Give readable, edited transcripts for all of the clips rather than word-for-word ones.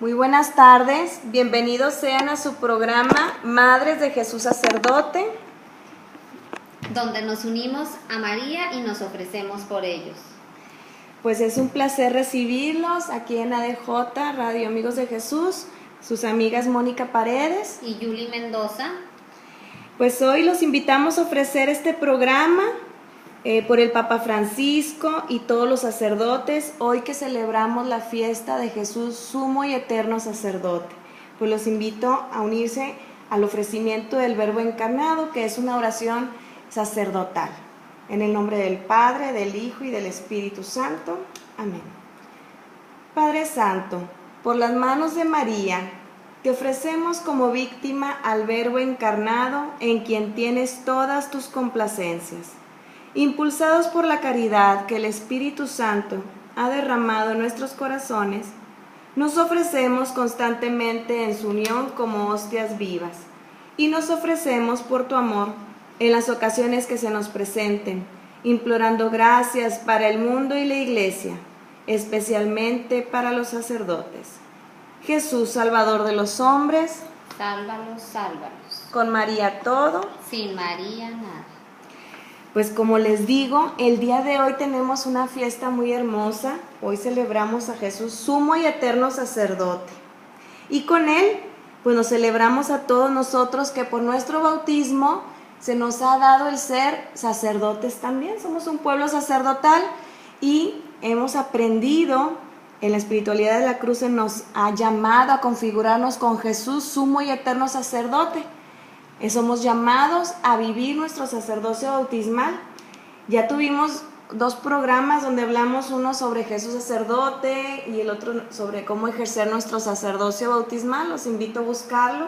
Muy buenas tardes, bienvenidos sean a su programa Madres de Jesús Sacerdote, donde nos unimos a María y nos ofrecemos por ellos. Pues es un placer recibirlos aquí en ADJ, Radio Amigos de Jesús, sus amigas Mónica Paredes y Yuli Mendoza. Pues hoy los invitamos a ofrecer este programa por el Papa Francisco y todos los sacerdotes, hoy que celebramos la fiesta de Jesús, sumo y eterno sacerdote. Pues los invito a unirse al ofrecimiento del Verbo encarnado, que es una oración sacerdotal. En el nombre del Padre, del Hijo y del Espíritu Santo. Amén. Padre Santo, por las manos de María, te ofrecemos como víctima al Verbo encarnado, en quien tienes todas tus complacencias. Impulsados por la caridad que el Espíritu Santo ha derramado en nuestros corazones, nos ofrecemos constantemente en su unión como hostias vivas, y nos ofrecemos por tu amor en las ocasiones que se nos presenten, implorando gracias para el mundo y la Iglesia, especialmente para los sacerdotes. Jesús, Salvador de los hombres, sálvalos, sálvalos. Con María todo, sin María nada. Pues como les digo, el día de hoy tenemos una fiesta muy hermosa. Hoy celebramos a Jesús, sumo y eterno sacerdote. Y con él, pues nos celebramos a todos nosotros que por nuestro bautismo se nos ha dado el ser sacerdotes también. Somos un pueblo sacerdotal y hemos aprendido en la espiritualidad de la cruz, se nos ha llamado a configurarnos con Jesús, sumo y eterno sacerdote. Somos llamados a vivir nuestro sacerdocio bautismal. Ya tuvimos 2 programas donde hablamos, uno sobre Jesús sacerdote y el otro sobre cómo ejercer nuestro sacerdocio bautismal. Los invito a buscarlo.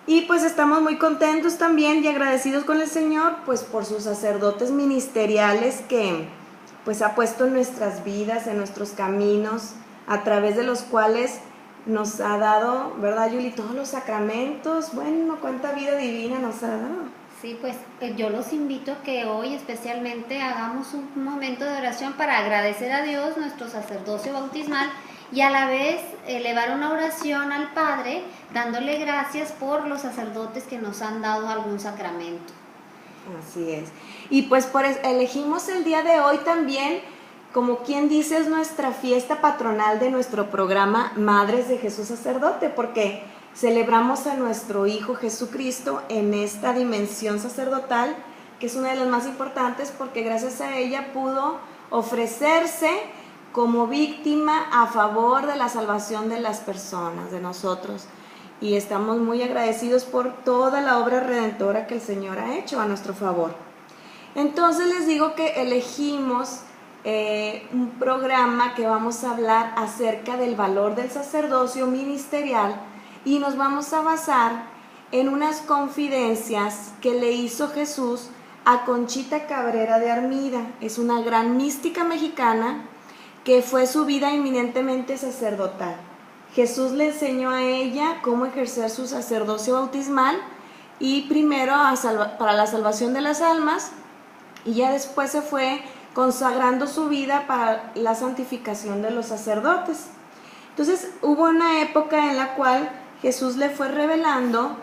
Y pues estamos muy contentos también y agradecidos con el Señor pues por sus sacerdotes ministeriales que pues ha puesto en nuestras vidas, en nuestros caminos, a través de los cuales nos ha dado, ¿verdad, Yuli? Todos los sacramentos. Bueno, cuánta vida divina nos ha dado. Sí, pues yo los invito a que hoy especialmente hagamos un momento de oración para agradecer a Dios nuestro sacerdocio bautismal y a la vez elevar una oración al Padre dándole gracias por los sacerdotes que nos han dado algún sacramento. Así es. Y pues elegimos el día de hoy también, como quien dice, es nuestra fiesta patronal de nuestro programa Madres de Jesús Sacerdote, porque celebramos a nuestro Hijo Jesucristo en esta dimensión sacerdotal, que es una de las más importantes, porque gracias a ella pudo ofrecerse como víctima a favor de la salvación de las personas, de nosotros. Y estamos muy agradecidos por toda la obra redentora que el Señor ha hecho a nuestro favor. Entonces les digo que elegimos un programa que vamos a hablar acerca del valor del sacerdocio ministerial y nos vamos a basar en unas confidencias que le hizo Jesús a Conchita Cabrera de Armida. Es una gran mística mexicana que fue su vida eminentemente sacerdotal. Jesús le enseñó a ella cómo ejercer su sacerdocio bautismal y primero para la salvación de las almas y ya después se fue consagrando su vida para la santificación de los sacerdotes. Entonces hubo una época en la cual Jesús le fue revelando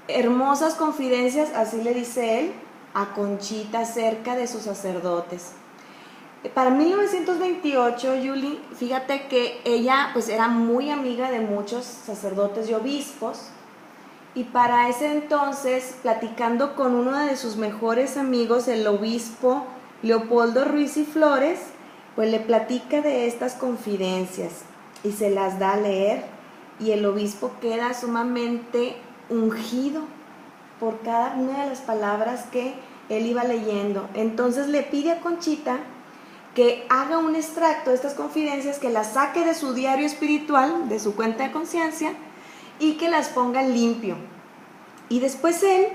hermosas confidencias, así le dice él, a Conchita acerca de sus sacerdotes. Para 1928, Yuli, fíjate que ella pues era muy amiga de muchos sacerdotes y obispos, y para ese entonces, platicando con uno de sus mejores amigos, el obispo Leopoldo Ruiz y Flores, pues le platica de estas confidencias y se las da a leer, y el obispo queda sumamente ungido por cada una de las palabras que él iba leyendo. Entonces le pide a Conchita que haga un extracto de estas confidencias, que las saque de su diario espiritual, de su cuenta de conciencia, y que las ponga limpio. Y después él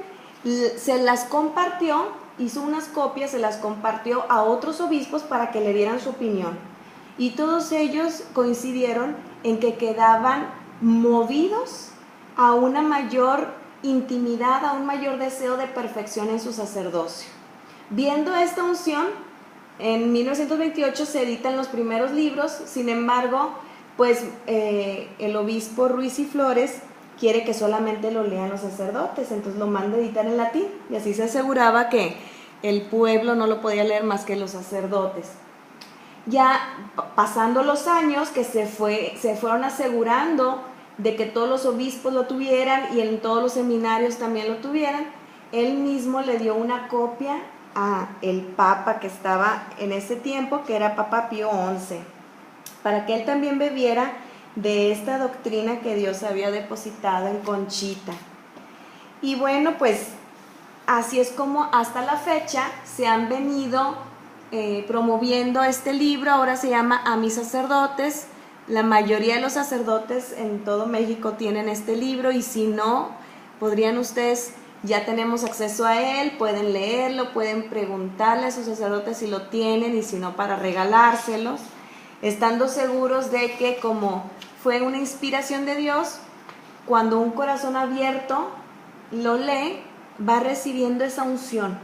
se las compartió, hizo unas copias, se las compartió a otros obispos para que le dieran su opinión. Y todos ellos coincidieron en que quedaban movidos a una mayor intimidad, a un mayor deseo de perfección en su sacerdocio. Viendo esta unción, en 1928 se editan los primeros libros. Sin embargo, pues el obispo Ruiz y Flores quiere que solamente lo lean los sacerdotes, entonces lo manda a editar en latín, y así se aseguraba que el pueblo no lo podía leer más que los sacerdotes. Ya pasando los años, que se fueron asegurando de que todos los obispos lo tuvieran y en todos los seminarios también lo tuvieran, él mismo le dio una copia a el Papa que estaba en ese tiempo, que era Papa Pío XI, para que él también bebiera de esta doctrina que Dios había depositado en Conchita. Y bueno, pues así es como hasta la fecha se han venido promoviendo este libro. Ahora se llama A mis sacerdotes. La mayoría de los sacerdotes en todo México tienen este libro, y si no, podrían ustedes, ya tenemos acceso a él, pueden leerlo, pueden preguntarle a sus sacerdotes si lo tienen, y si no, para regalárselos, estando seguros de que como fue una inspiración de Dios, cuando un corazón abierto lo lee, va recibiendo esa unción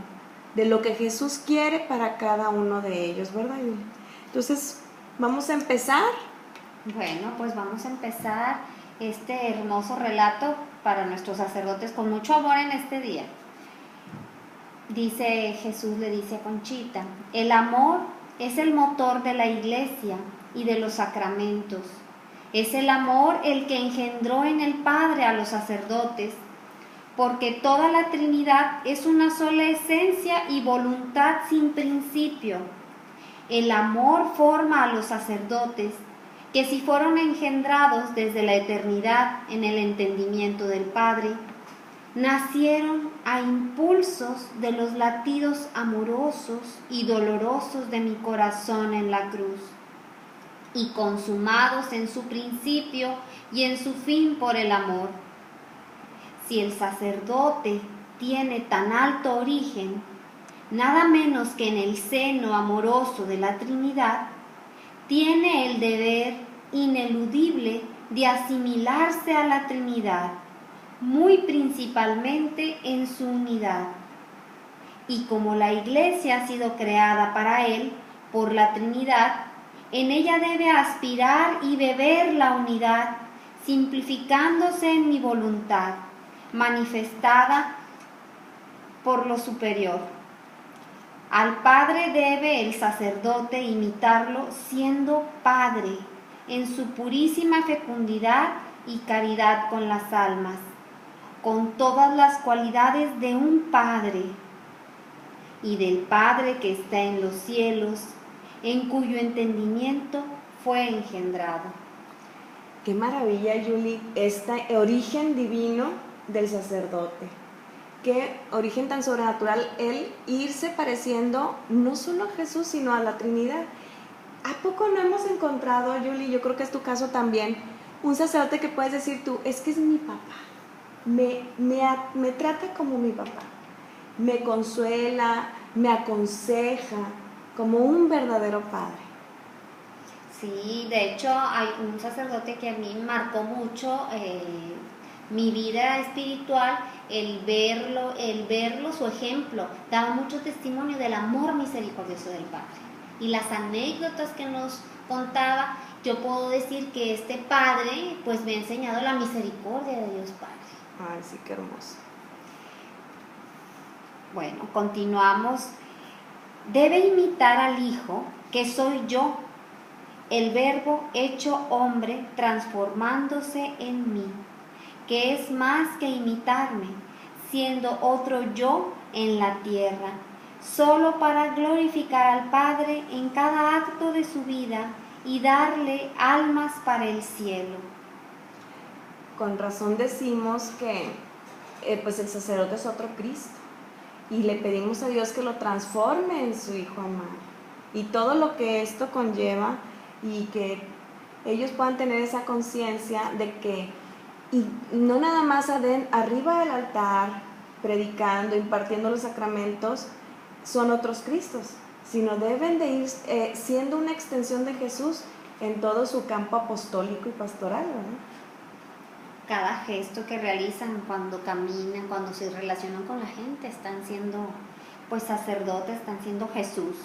de lo que Jesús quiere para cada uno de ellos, ¿verdad, Yuli? Entonces, vamos a empezar. Bueno, pues vamos a empezar este hermoso relato para nuestros sacerdotes con mucho amor en este día. Dice Jesús, le dice a Conchita: el amor es el motor de la iglesia y de los sacramentos. Es el amor el que engendró en el Padre a los sacerdotes, porque toda la Trinidad es una sola esencia y voluntad sin principio. El amor forma a los sacerdotes, que si fueron engendrados desde la eternidad en el entendimiento del Padre, nacieron a impulsos de los latidos amorosos y dolorosos de mi corazón en la cruz, y consumados en su principio y en su fin por el amor. Si el sacerdote tiene tan alto origen, nada menos que en el seno amoroso de la Trinidad, tiene el deber ineludible de asimilarse a la Trinidad, muy principalmente en su unidad. Y como la Iglesia ha sido creada para él por la Trinidad, en ella debe aspirar y beber la unidad, simplificándose en mi voluntad, manifestada por lo superior. Al Padre debe el sacerdote imitarlo siendo Padre, en su purísima fecundidad y caridad con las almas, con todas las cualidades de un Padre y del Padre que está en los cielos, en cuyo entendimiento fue engendrado. Qué maravilla, Yuli, este origen divino del sacerdote. Qué origen tan sobrenatural, el irse pareciendo no solo a Jesús, sino a la Trinidad. ¿A poco no hemos encontrado, Yuli, yo creo que es tu caso también, un sacerdote que puedes decir tú, es que es mi papá, me trata como mi papá, me consuela, me aconseja, como un verdadero padre? Sí, de hecho hay un sacerdote que a mí marcó mucho mi vida espiritual, el verlo, su ejemplo, daba mucho testimonio del amor misericordioso del Padre. Y las anécdotas que nos contaba, yo puedo decir que este Padre pues me ha enseñado la misericordia de Dios Padre. Ay, sí, qué hermoso. Bueno, continuamos. Debe imitar al Hijo, que soy yo, el Verbo hecho hombre, transformándose en mí, que es más que imitarme, siendo otro yo en la tierra, solo para glorificar al Padre en cada acto de su vida y darle almas para el cielo. Con razón decimos que pues el sacerdote es otro Cristo, y le pedimos a Dios que lo transforme en su Hijo amado, y todo lo que esto conlleva, y que ellos puedan tener esa conciencia de que, y no nada más arriba del altar, predicando, impartiendo los sacramentos, son otros Cristos, sino deben de ir siendo una extensión de Jesús en todo su campo apostólico y pastoral, ¿verdad? Cada gesto que realizan cuando caminan, cuando se relacionan con la gente, están siendo pues sacerdotes, están siendo Jesús,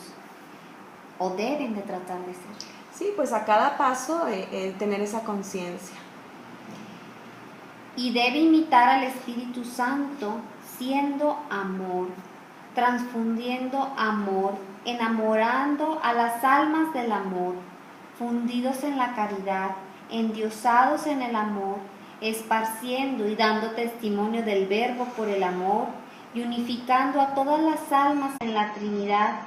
o deben de tratar de ser. Sí, pues a cada paso tener esa conciencia. Y debe imitar al Espíritu Santo siendo amor, transfundiendo amor, enamorando a las almas del amor, fundidos en la caridad, endiosados en el amor, esparciendo y dando testimonio del Verbo por el amor y unificando a todas las almas en la Trinidad,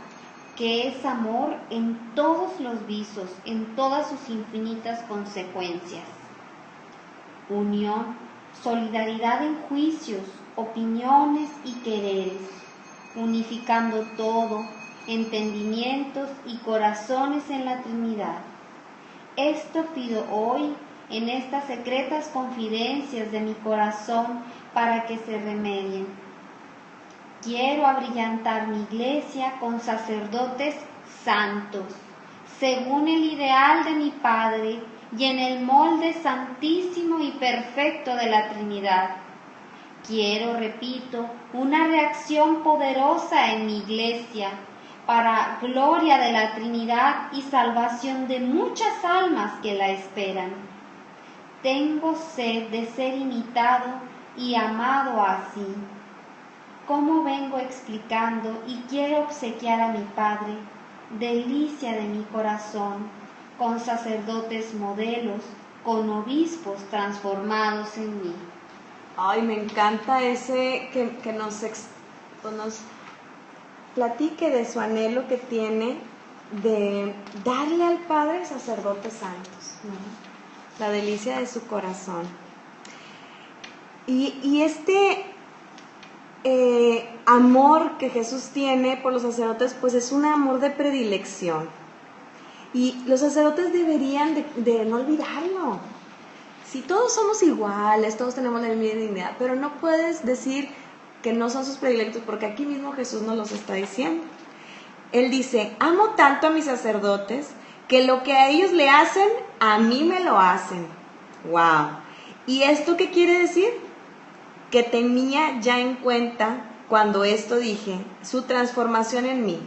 que es amor en todos los visos, en todas sus infinitas consecuencias. Unión, solidaridad en juicios, opiniones y quereres, unificando todo, entendimientos y corazones en la Trinidad. Esto pido hoy en estas secretas confidencias de mi corazón para que se remedien. Quiero abrillantar mi iglesia con sacerdotes santos, según el ideal de mi Padre y en el molde santísimo y perfecto de la Trinidad. Quiero, repito, una reacción poderosa en mi iglesia para gloria de la Trinidad y salvación de muchas almas que la esperan. Tengo sed de ser imitado y amado así. Como vengo explicando y quiero obsequiar a mi Padre, delicia de mi corazón, con sacerdotes modelos, con obispos transformados en mí. Ay, me encanta ese que nos platique de su anhelo que tiene de darle al Padre sacerdotes santos, ¿no? La delicia de su corazón. Y este amor que Jesús tiene por los sacerdotes, pues es un amor de predilección. Y los sacerdotes deberían de no olvidarlo. Si todos somos iguales, todos tenemos la misma dignidad, pero no puedes decir que no son sus predilectos, porque aquí mismo Jesús nos los está diciendo. Él dice, amo tanto a mis sacerdotes que lo que a ellos le hacen, a mí me lo hacen. ¡Wow! ¿Y esto qué quiere decir? Que tenía ya en cuenta, cuando esto dije, su transformación en mí,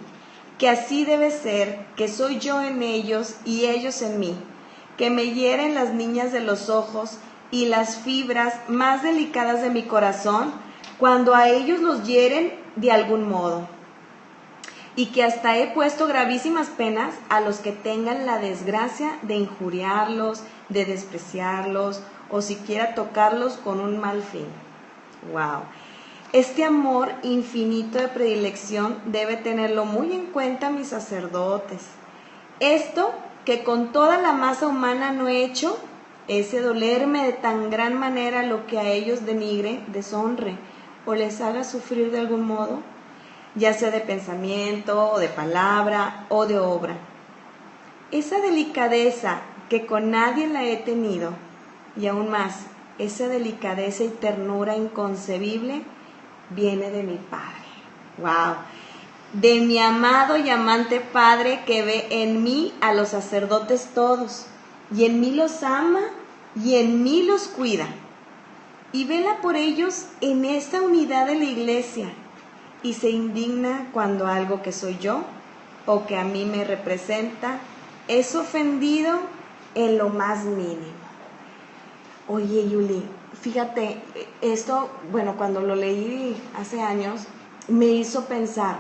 que así debe ser, que soy yo en ellos y ellos en mí, que me hieren las niñas de los ojos y las fibras más delicadas de mi corazón cuando a ellos los hieren de algún modo, y que hasta he puesto gravísimas penas a los que tengan la desgracia de injuriarlos, de despreciarlos o siquiera tocarlos con un mal fin. ¡Wow! Este amor infinito de predilección debe tenerlo muy en cuenta mis sacerdotes. Esto que con toda la masa humana no he hecho, ese dolerme de tan gran manera lo que a ellos denigre, deshonre o les haga sufrir de algún modo, ya sea de pensamiento o de palabra o de obra. Esa delicadeza que con nadie la he tenido, y aún más, esa delicadeza y ternura inconcebible viene de mi Padre. ¡Wow! De mi amado y amante Padre que ve en mí a los sacerdotes todos, y en mí los ama y en mí los cuida, y vela por ellos en esta unidad de la iglesia, y se indigna cuando algo que soy yo o que a mí me representa es ofendido en lo más mínimo. Oye, Yuli, fíjate, esto, bueno, cuando lo leí hace años, me hizo pensar,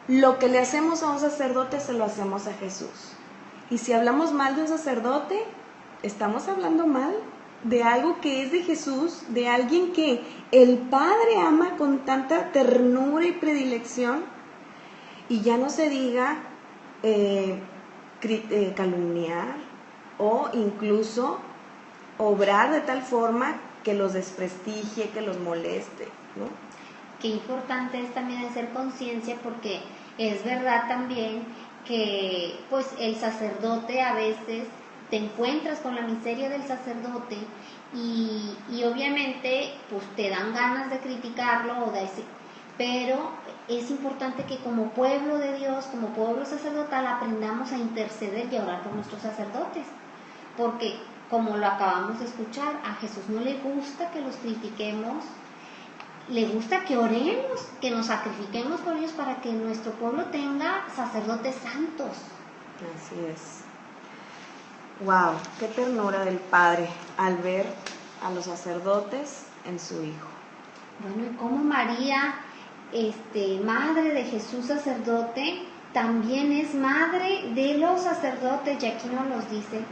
lo que le hacemos a un sacerdote se lo hacemos a Jesús. Y si hablamos mal de un sacerdote, estamos hablando mal de algo que es de Jesús, de alguien que el Padre ama con tanta ternura y predilección, y ya no se diga calumniar o incluso obrar de tal forma que los desprestigie, que los moleste, ¿no? Qué importante es también hacer conciencia, porque es verdad también que pues el sacerdote a veces te encuentras con la miseria del sacerdote y obviamente pues te dan ganas de criticarlo o de decir, pero es importante que como pueblo de Dios, como pueblo sacerdotal, aprendamos a interceder y a orar por nuestros sacerdotes, porque como lo acabamos de escuchar, a Jesús no le gusta que los critiquemos, le gusta que oremos, que nos sacrifiquemos por ellos para que nuestro pueblo tenga sacerdotes santos. Así es. Wow, qué ternura del Padre al ver a los sacerdotes en su Hijo. Bueno, y como María, madre de Jesús sacerdote, también es madre de los sacerdotes, y aquí nos los dice.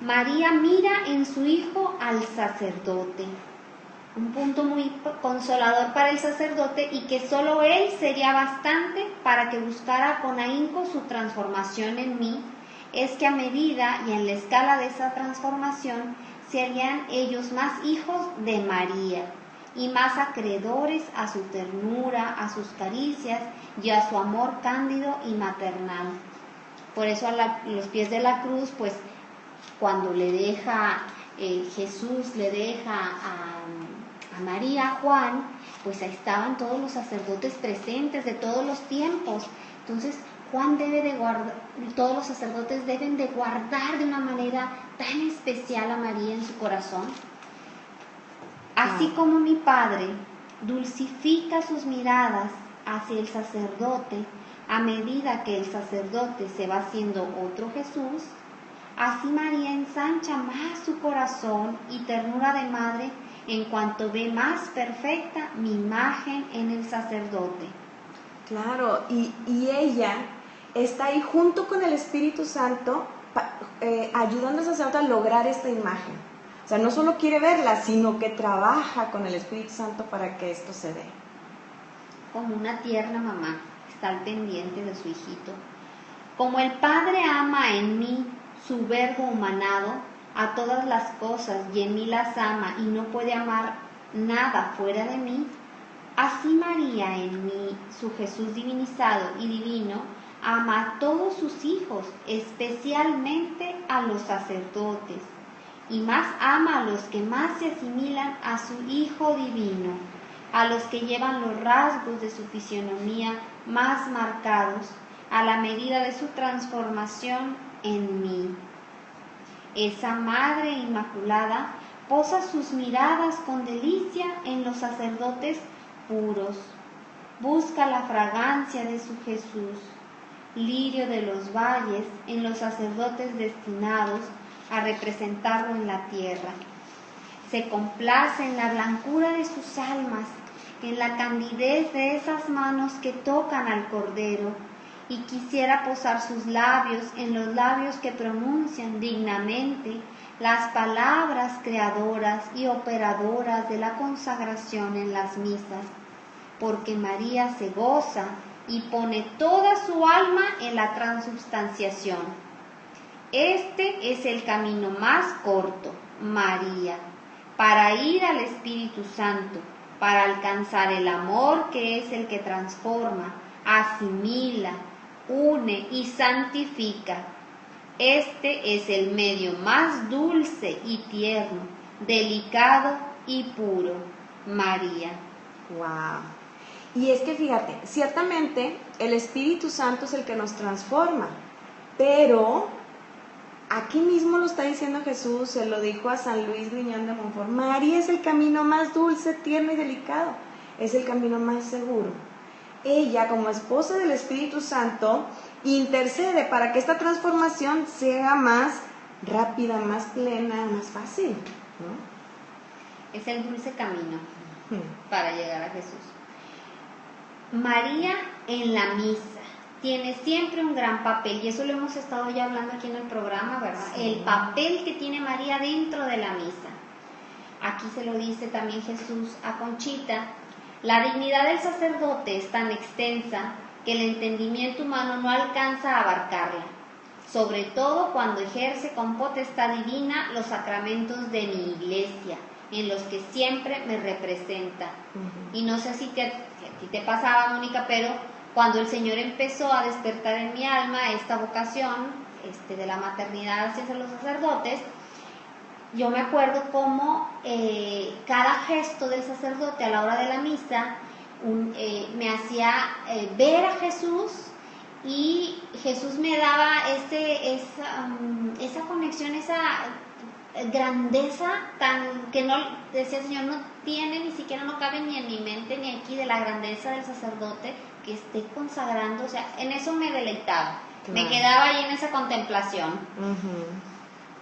María mira en su Hijo al sacerdote. Un punto muy consolador para el sacerdote, y que solo él sería bastante para que buscara con ahínco su transformación en mí, es que a medida y en la escala de esa transformación serían ellos más hijos de María y más acreedores a su ternura, a sus caricias y a su amor cándido y maternal. Por eso a los pies de la cruz, pues cuando le deja Jesús, le deja a María, a Juan, pues ahí estaban todos los sacerdotes presentes de todos los tiempos. Entonces Juan debe de guardar, todos los sacerdotes deben de guardar de una manera tan especial a María en su corazón. Así como mi Padre dulcifica sus miradas hacia el sacerdote a medida que el sacerdote se va haciendo otro Jesús, así María ensancha más su corazón y ternura de madre en cuanto ve más perfecta mi imagen en el sacerdote. Claro, y ella está ahí junto con el Espíritu Santo ayudando al sacerdote a lograr esta imagen. O sea, no solo quiere verla, sino que trabaja con el Espíritu Santo para que esto se dé. Como una tierna mamá, está al pendiente de su hijito. Como el Padre ama en mí su verbo humanado a todas las cosas y en mí las ama y no puede amar nada fuera de mí, así María en mí, su Jesús divinizado y divino, ama a todos sus hijos, especialmente a los sacerdotes, y más ama a los que más se asimilan a su Hijo divino, a los que llevan los rasgos de su fisionomía más marcados, a la medida de su transformación en mí. Esa Madre Inmaculada posa sus miradas con delicia en los sacerdotes puros, busca la fragancia de su Jesús, lirio de los valles, en los sacerdotes destinados a representarlo en la tierra. Se complace en la blancura de sus almas, en la candidez de esas manos que tocan al Cordero, y quisiera posar sus labios en los labios que pronuncian dignamente las palabras creadoras y operadoras de la consagración en las misas, porque María se goza y pone toda su alma en la transubstanciación. Este es el camino más corto, María, para ir al Espíritu Santo, para alcanzar el amor que es el que transforma, asimila, une y santifica. Este es el medio más dulce y tierno, delicado y puro, María. Wow. Y es que fíjate, ciertamente el Espíritu Santo es el que nos transforma, pero aquí mismo lo está diciendo Jesús, se lo dijo a San Luis Griñón de Montfort: María es el camino más dulce, tierno y delicado, es el camino más seguro. Ella, como esposa del Espíritu Santo, intercede para que esta transformación sea más rápida, más plena, más fácil, ¿no? Es el dulce camino para llegar a Jesús. María en la misa tiene siempre un gran papel, y eso lo hemos estado ya hablando aquí en el programa, ¿verdad? Sí. El papel que tiene María dentro de la misa. Aquí se lo dice también Jesús a Conchita: la dignidad del sacerdote es tan extensa que el entendimiento humano no alcanza a abarcarla, sobre todo cuando ejerce con potestad divina los sacramentos de mi iglesia, en los que siempre me representa. Y no sé si a ti te pasaba, Mónica, pero cuando el Señor empezó a despertar en mi alma esta vocación de la maternidad hacia los sacerdotes, yo me acuerdo cómo cada gesto del sacerdote a la hora de la misa me hacía ver a Jesús, y Jesús me daba esa conexión, esa grandeza tan que no, decía el Señor, no tiene, ni siquiera no cabe ni en mi mente ni aquí, de la grandeza del sacerdote que esté consagrando. O sea, en eso me deleitaba. Me quedaba ahí en esa contemplación.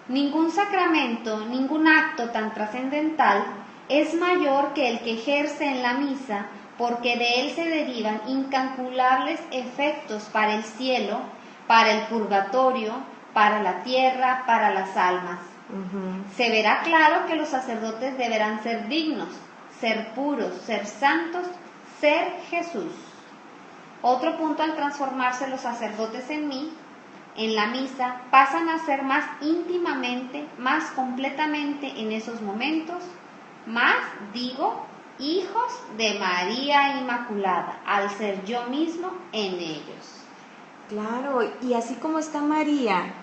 Ningún sacramento, ningún acto tan trascendental es mayor que el que ejerce en la misa, porque de él se derivan incalculables efectos para el cielo, para el purgatorio, para la tierra, para las almas. Se verá claro que los sacerdotes deberán ser dignos, ser puros, ser santos, ser Jesús. Otro punto: al transformarse los sacerdotes en mí, en la misa, pasan a ser más íntimamente, más completamente en esos momentos, más, digo, hijos de María Inmaculada, al ser yo mismo en ellos. Claro, y así como está María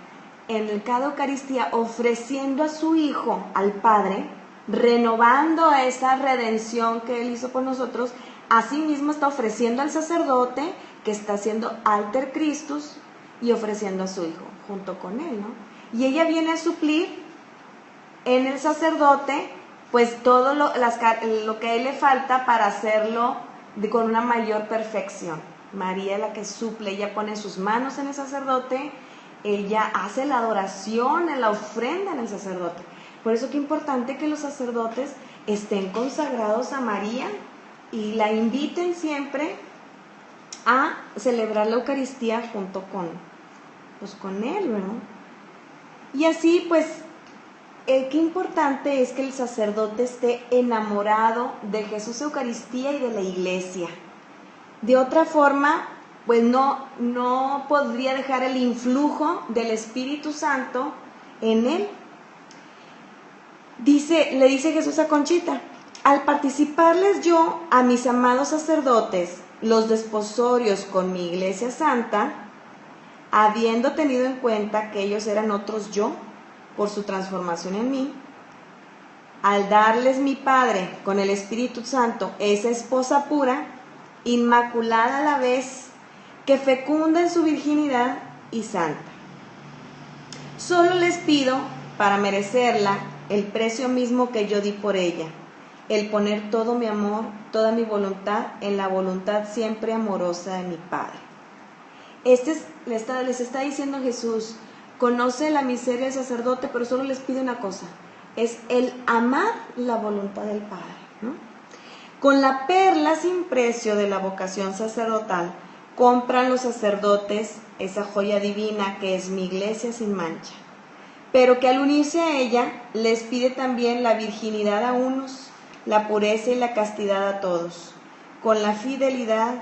en cada Eucaristía ofreciendo a su Hijo, al Padre, renovando esa redención que Él hizo por nosotros, así mismo está ofreciendo al sacerdote que está haciendo Alter Christus y ofreciendo a su Hijo junto con Él, ¿no? Y ella viene a suplir en el sacerdote pues todo lo que a Él le falta para hacerlo con una mayor perfección. María es la que suple, ella pone sus manos en el sacerdote, ella hace la adoración, la ofrenda en el sacerdote. Por eso que es importante que los sacerdotes estén consagrados a María y la inviten siempre a celebrar la Eucaristía junto con Él, ¿verdad? Y así pues, qué importante es que el sacerdote esté enamorado de Jesús Eucaristía y de la Iglesia. De otra forma, pues no podría dejar el influjo del Espíritu Santo en él. Le dice Jesús a Conchita: al participarles yo a mis amados sacerdotes los desposorios con mi Iglesia Santa, habiendo tenido en cuenta que ellos eran otros yo, por su transformación en mí, al darles mi Padre con el Espíritu Santo esa esposa pura, inmaculada a la vez, que fecunda en su virginidad y santa. Solo les pido, para merecerla, el precio mismo que yo di por ella, el poner todo mi amor, toda mi voluntad en la voluntad siempre amorosa de mi Padre. Les está diciendo Jesús: conoce la miseria del sacerdote, pero solo les pide una cosa, es el amar la voluntad del Padre, ¿no? Con la perla sin precio de la vocación sacerdotal, compran los sacerdotes esa joya divina que es mi Iglesia sin mancha, pero que al unirse a ella les pide también la virginidad a unos, la pureza y la castidad a todos, con la fidelidad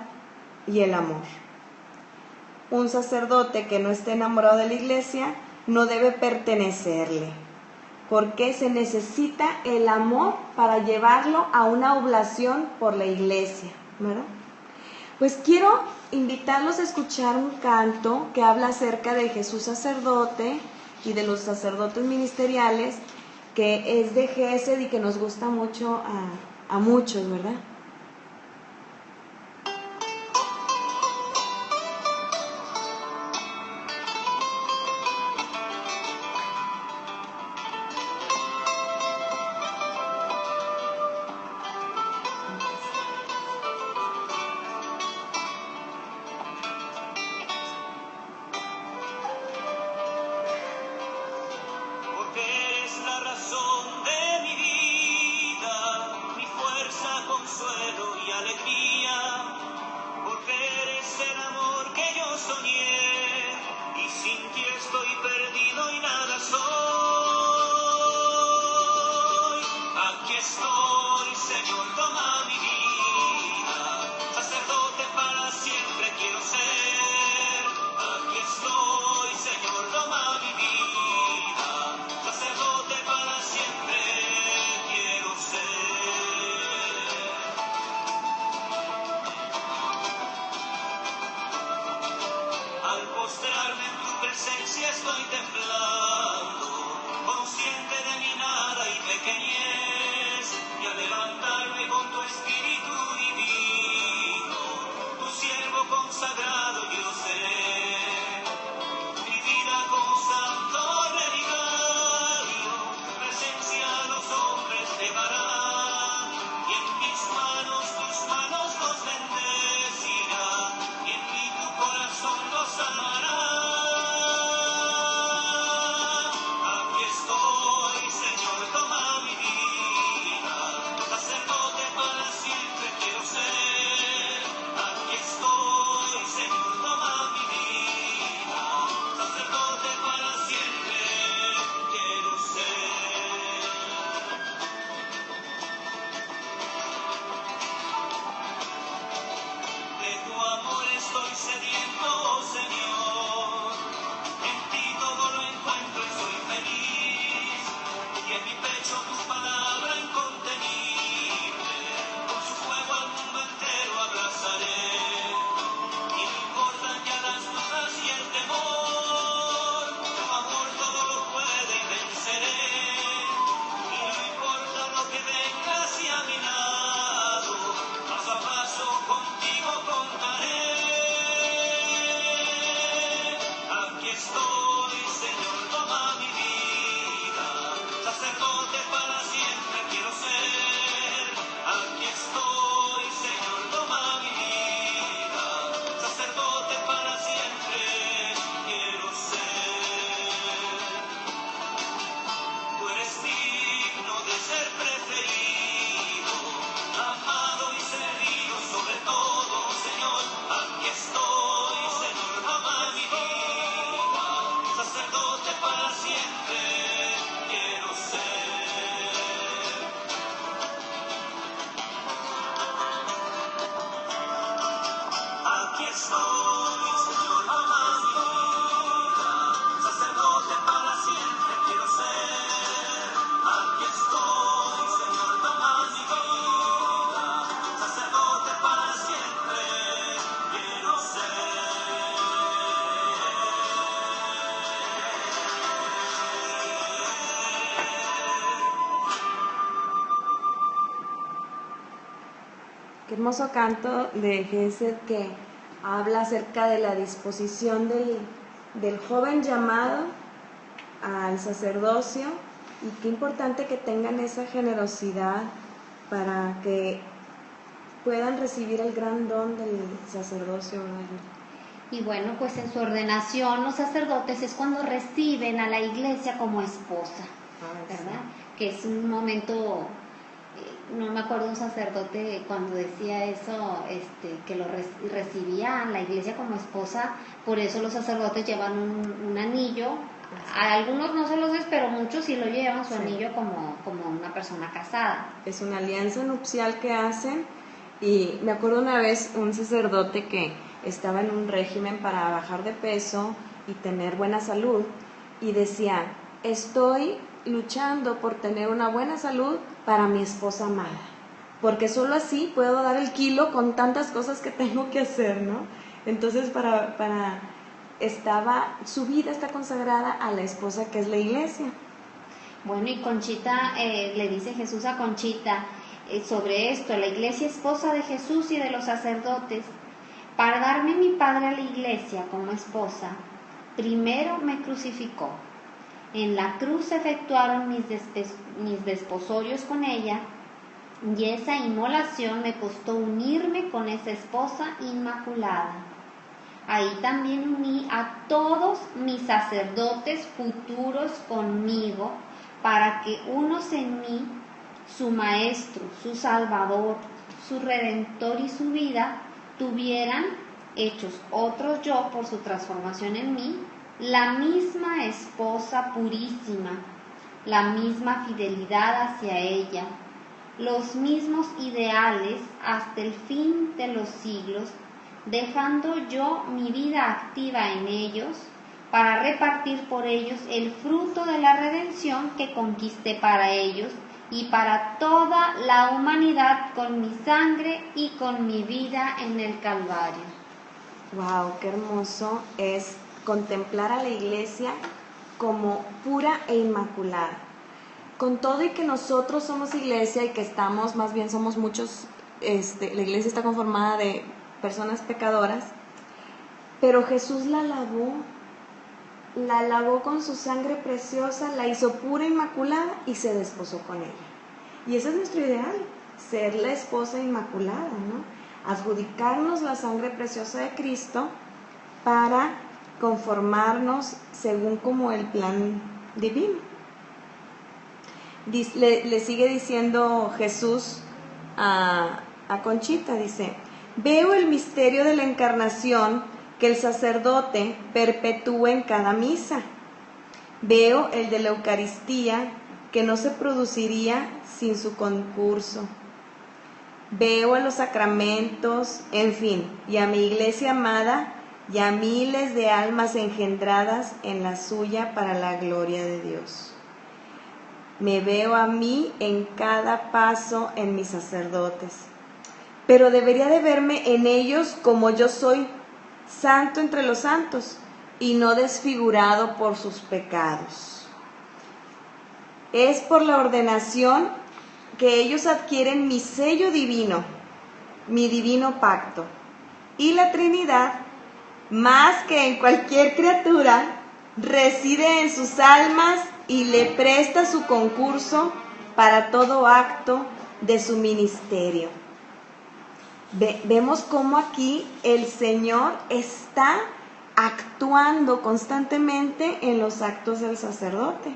y el amor. Un sacerdote que no esté enamorado de la Iglesia no debe pertenecerle, porque se necesita el amor para llevarlo a una oblación por la Iglesia, ¿verdad? Pues quiero invitarlos a escuchar un canto que habla acerca de Jesús sacerdote y de los sacerdotes ministeriales, que es de Gesed y que nos gusta mucho a muchos, ¿verdad? Eres la razón de mi vida, mi fuerza, consuelo. Qué hermoso canto de Gesed que habla acerca de la disposición del joven llamado al sacerdocio, y qué importante que tengan esa generosidad para que puedan recibir el gran don del sacerdocio, ¿verdad? Y bueno, pues en su ordenación los sacerdotes es cuando reciben a la iglesia como esposa, ¿verdad? Sí. Que es un momento, no me acuerdo un sacerdote cuando decía eso, que lo recibía a la iglesia como esposa, por eso los sacerdotes llevan un anillo. A algunos no se los ves, pero muchos sí lo llevan, su anillo como una persona casada. Es una alianza nupcial que hacen. Y me acuerdo una vez un sacerdote que estaba en un régimen para bajar de peso y tener buena salud, y decía: estoy luchando por tener una buena salud para mi esposa amada, porque solo así puedo dar el kilo con tantas cosas que tengo que hacer, ¿no? Entonces su vida está consagrada a la esposa, que es la iglesia. Bueno, y Conchita, le dice Jesús a Conchita sobre esto: la iglesia esposa de Jesús y de los sacerdotes. Para darme mi Padre a la iglesia como esposa, primero me crucificó. En la cruz efectuaron mis desposorios con ella, y esa inmolación me costó unirme con esa esposa inmaculada. Ahí también uní a todos mis sacerdotes futuros conmigo, para que unos en mí, su Maestro, su Salvador, su Redentor y su vida, tuvieran, hechos otros yo por su transformación en mí, la misma esposa purísima, la misma fidelidad hacia ella, los mismos ideales hasta el fin de los siglos, dejando yo mi vida activa en ellos para repartir por ellos el fruto de la redención que conquisté para ellos y para toda la humanidad con mi sangre y con mi vida en el Calvario. ¡Wow! ¡Qué hermoso es contemplar a la iglesia como pura e inmaculada! Con todo y que nosotros somos iglesia y que somos muchos, la iglesia está conformada de personas pecadoras, pero Jesús la lavó con su sangre preciosa, la hizo pura e inmaculada y se desposó con ella. Y ese es nuestro ideal, ser la esposa inmaculada, ¿no? Adjudicarnos la sangre preciosa de Cristo para conformarnos según como el plan divino. Le sigue diciendo Jesús a Conchita, dice: veo el misterio de la encarnación que el sacerdote perpetúa en cada misa. Veo el de la Eucaristía, que no se produciría sin su concurso. Veo a los sacramentos, en fin, y a mi iglesia amada, y a miles de almas engendradas en la suya para la gloria de Dios. Me veo a mí en cada paso en mis sacerdotes. Pero debería de verme en ellos como yo soy, santo entre los santos, y no desfigurado por sus pecados. Es por la ordenación que ellos adquieren mi sello divino, mi divino pacto. Y la Trinidad, más que en cualquier criatura, reside en sus almas y le presta su concurso para todo acto de su ministerio. Vemos cómo aquí el Señor está actuando constantemente en los actos del sacerdote.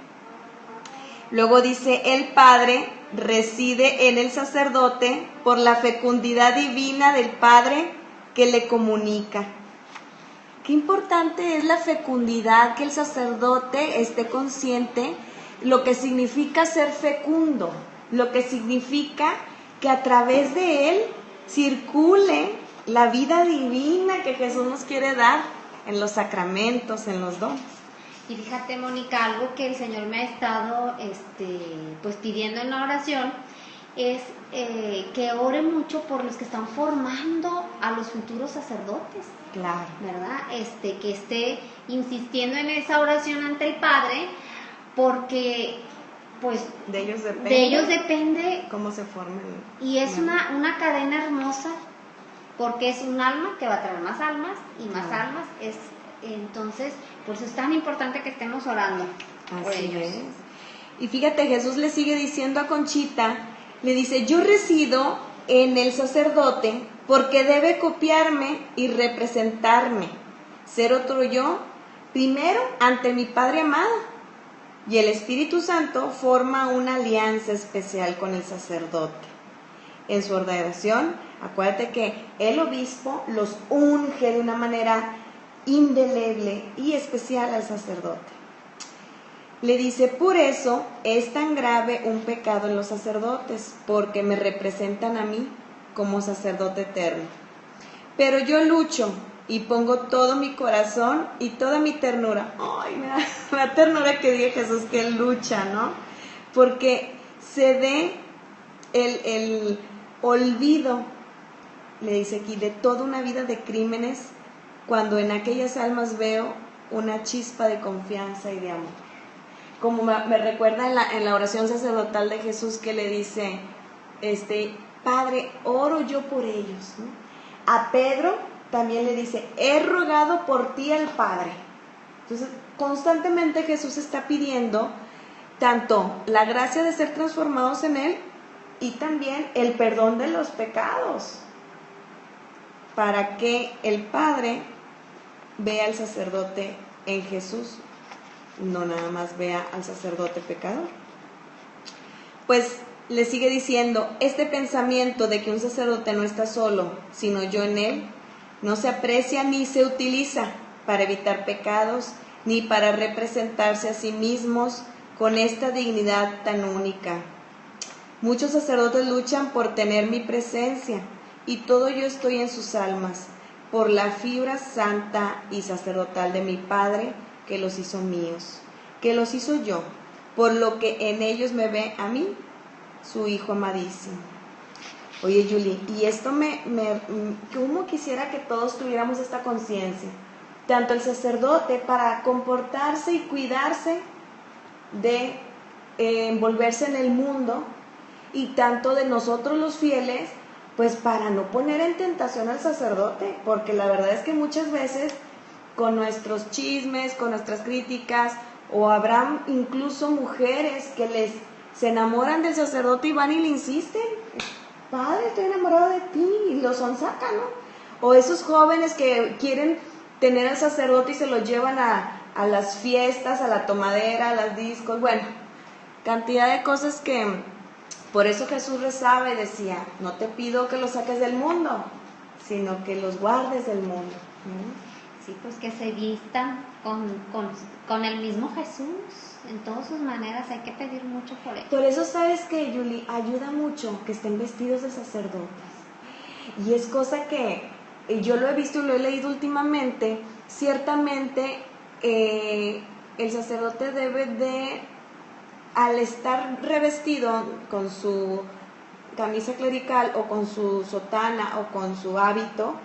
Luego dice, el Padre reside en el sacerdote por la fecundidad divina del Padre que le comunica. Qué importante es la fecundidad, que el sacerdote esté consciente lo que significa ser fecundo, lo que significa que a través de él circule la vida divina que Jesús nos quiere dar en los sacramentos, en los dones. Y fíjate, Mónica, algo que el Señor me ha estado pues pidiendo en la oración es que ore mucho por los que están formando a los futuros sacerdotes. Claro. ¿Verdad? Que esté insistiendo en esa oración ante el Padre, porque pues de ellos depende cómo se formen. Y es una cadena hermosa, porque es un alma que va a traer más almas y más almas. Entonces, por eso es tan importante que estemos orando por ellos. Es. Y fíjate, Jesús le sigue diciendo a Conchita, le dice, yo resido en el sacerdote porque debe copiarme y representarme, ser otro yo, primero ante mi Padre amado. Y el Espíritu Santo forma una alianza especial con el sacerdote. En su ordenación, acuérdate que el obispo los unge de una manera indeleble y especial al sacerdote. Le dice, por eso es tan grave un pecado en los sacerdotes, porque me representan a mí como sacerdote eterno. Pero yo lucho y pongo todo mi corazón y toda mi ternura. Ay, me da ternura que diga Jesús que él lucha, ¿no? Porque se ve el olvido, le dice aquí, de toda una vida de crímenes, cuando en aquellas almas veo una chispa de confianza y de amor. Como me recuerda en la oración sacerdotal de Jesús, que le dice, Padre, oro yo por ellos, ¿no? A Pedro también le dice, he rogado por ti al Padre. Entonces, constantemente Jesús está pidiendo tanto la gracia de ser transformados en Él y también el perdón de los pecados, para que el Padre vea al sacerdote en Jesús, no nada más vea al sacerdote pecador. Pues le sigue diciendo, este pensamiento de que un sacerdote no está solo, sino yo en él, no se aprecia ni se utiliza para evitar pecados, ni para representarse a sí mismos con esta dignidad tan única. Muchos sacerdotes luchan por tener mi presencia, y todo yo estoy en sus almas, por la fibra santa y sacerdotal de mi Padre, que los hizo míos, que los hizo yo, por lo que en ellos me ve a mí, su Hijo amadísimo. Oye, Julie, y esto ¿cómo quisiera que todos tuviéramos esta conciencia? Tanto el sacerdote para comportarse y cuidarse de envolverse en el mundo, y tanto de nosotros los fieles, pues para no poner en tentación al sacerdote, porque la verdad es que muchas veces con nuestros chismes, con nuestras críticas, o habrá incluso mujeres que se enamoran del sacerdote y van y le insisten, Padre, estoy enamorado de ti, y lo sonsacan, ¿no? O esos jóvenes que quieren tener al sacerdote y se lo llevan a las fiestas, a la tomadera, a las discos, bueno, cantidad de cosas que por eso Jesús rezaba y decía, no te pido que los saques del mundo, sino que los guardes del mundo. Sí, pues que se vistan con el mismo Jesús en todas sus maneras, hay que pedir mucho por él. Por eso, ¿sabes qué, Julie? Ayuda mucho que estén vestidos de sacerdotes. Y es cosa que yo lo he visto y lo he leído últimamente. Ciertamente, el sacerdote debe de al estar revestido con su camisa clerical o con su sotana o con su hábito,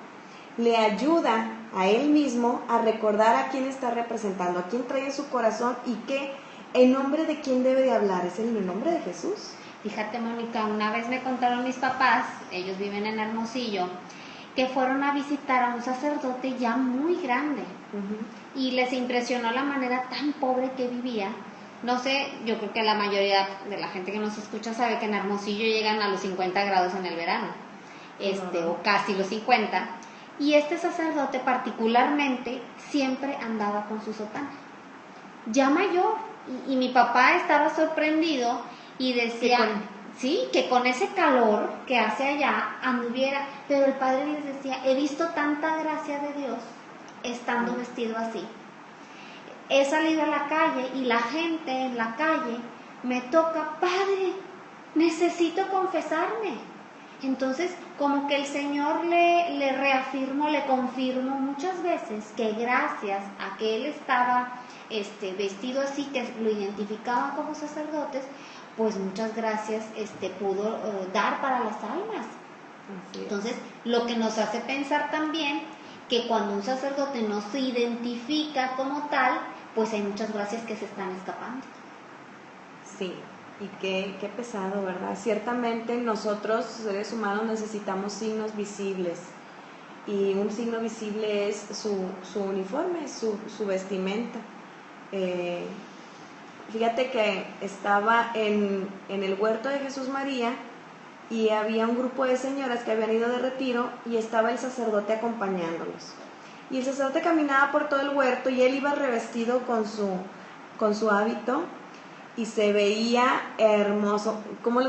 le ayuda a él mismo a recordar a quién está representando, a quién trae en su corazón y que en nombre de quién debe de hablar, es en el nombre de Jesús. Fíjate, Mónica, una vez me contaron mis papás, ellos viven en Hermosillo, que fueron a visitar a un sacerdote ya muy grande. Y les impresionó la manera tan pobre que vivía. No sé, yo creo que la mayoría de la gente que nos escucha sabe que en Hermosillo llegan a los 50 grados en el verano, o casi los 50. Y este sacerdote particularmente siempre andaba con su sotana, ya mayor. Y mi papá estaba sorprendido y decía, sí, que con ese calor que hace allá anduviera. Pero el padre les decía, he visto tanta gracia de Dios estando vestido así. He salido a la calle y la gente en la calle me toca, padre, necesito confesarme. Entonces, como que el Señor le reafirmó, le confirmó muchas veces que gracias a que él estaba vestido así, que lo identificaban como sacerdotes, pues muchas gracias pudo dar para las almas. Entonces, lo que nos hace pensar también que cuando un sacerdote no se identifica como tal, pues hay muchas gracias que se están escapando. Sí, y qué pesado, ¿verdad? Ciertamente nosotros, seres humanos, necesitamos signos visibles. Y un signo visible es su uniforme, su vestimenta. Fíjate que estaba en el huerto de Jesús María y había un grupo de señoras que habían ido de retiro y estaba el sacerdote acompañándolos. Y el sacerdote caminaba por todo el huerto y él iba revestido con su hábito y se veía hermoso.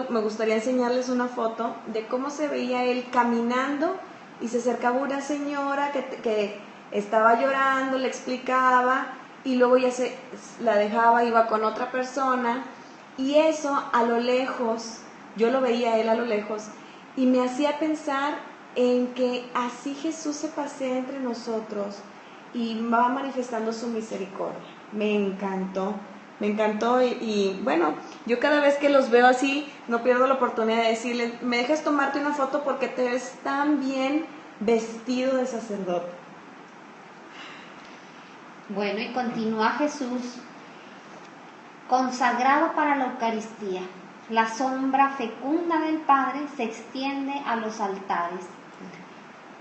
Me gustaría enseñarles una foto de cómo se veía él caminando y se acercaba una señora que estaba llorando, le explicaba y luego ya la dejaba, iba con otra persona y eso a lo lejos, yo lo veía a él a lo lejos y me hacía pensar en que así Jesús se pasea entre nosotros y va manifestando su misericordia. Me encantó y bueno, yo cada vez que los veo así no pierdo la oportunidad de decirles, ¿me dejas tomarte una foto porque te ves tan bien vestido de sacerdote? Bueno, y continúa Jesús, consagrado para la Eucaristía. La sombra fecunda del Padre se extiende a los altares.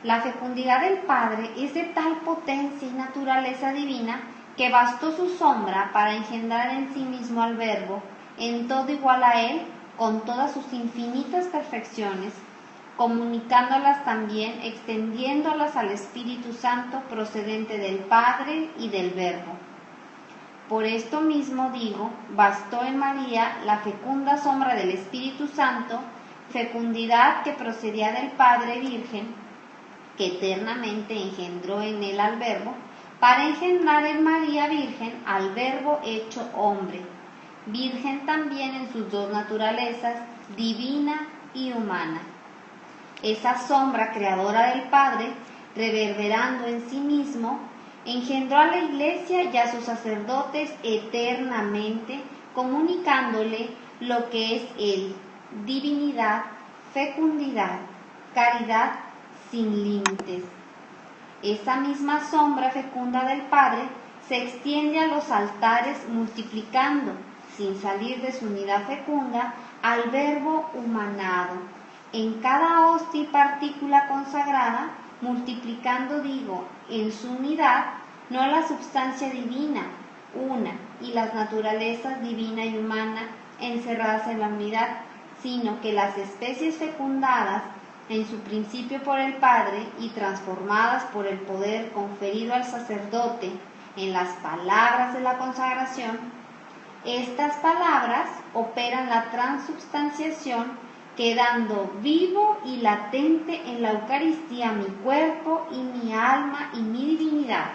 La fecundidad del Padre es de tal potencia y naturaleza divina que bastó su sombra para engendrar en sí mismo al Verbo, en todo igual a Él, con todas sus infinitas perfecciones, comunicándolas también, extendiéndolas al Espíritu Santo procedente del Padre y del Verbo. Por esto mismo digo, bastó en María la fecunda sombra del Espíritu Santo, fecundidad que procedía del Padre Virgen, que eternamente engendró en él al Verbo, para engendrar en María Virgen al Verbo hecho hombre, virgen también en sus dos naturalezas, divina y humana. Esa sombra creadora del Padre, reverberando en sí mismo, engendró a la Iglesia y a sus sacerdotes eternamente, comunicándole lo que es Él, divinidad, fecundidad, caridad sin límites. Esa misma sombra fecunda del Padre se extiende a los altares multiplicando, sin salir de su unidad fecunda, al Verbo humanado, en cada hostia y partícula consagrada, multiplicando, digo, en su unidad, no la substancia divina, una, y las naturalezas divina y humana encerradas en la unidad, sino que las especies fecundadas en su principio por el Padre y transformadas por el poder conferido al sacerdote en las palabras de la consagración, estas palabras operan la transubstanciación, quedando vivo y latente en la Eucaristía mi cuerpo y mi alma y mi divinidad,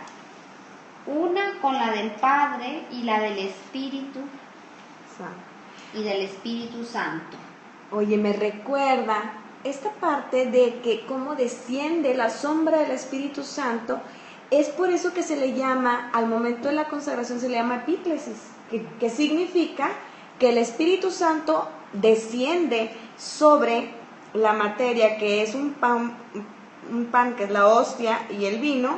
una con la del Padre y la del Espíritu Santo. Oye, me recuerda esta parte de que cómo desciende la sombra del Espíritu Santo. Es por eso que se le llama, al momento de la consagración se le llama epíclesis, que significa que el Espíritu Santo desciende sobre la materia, que es un pan que es la hostia y el vino,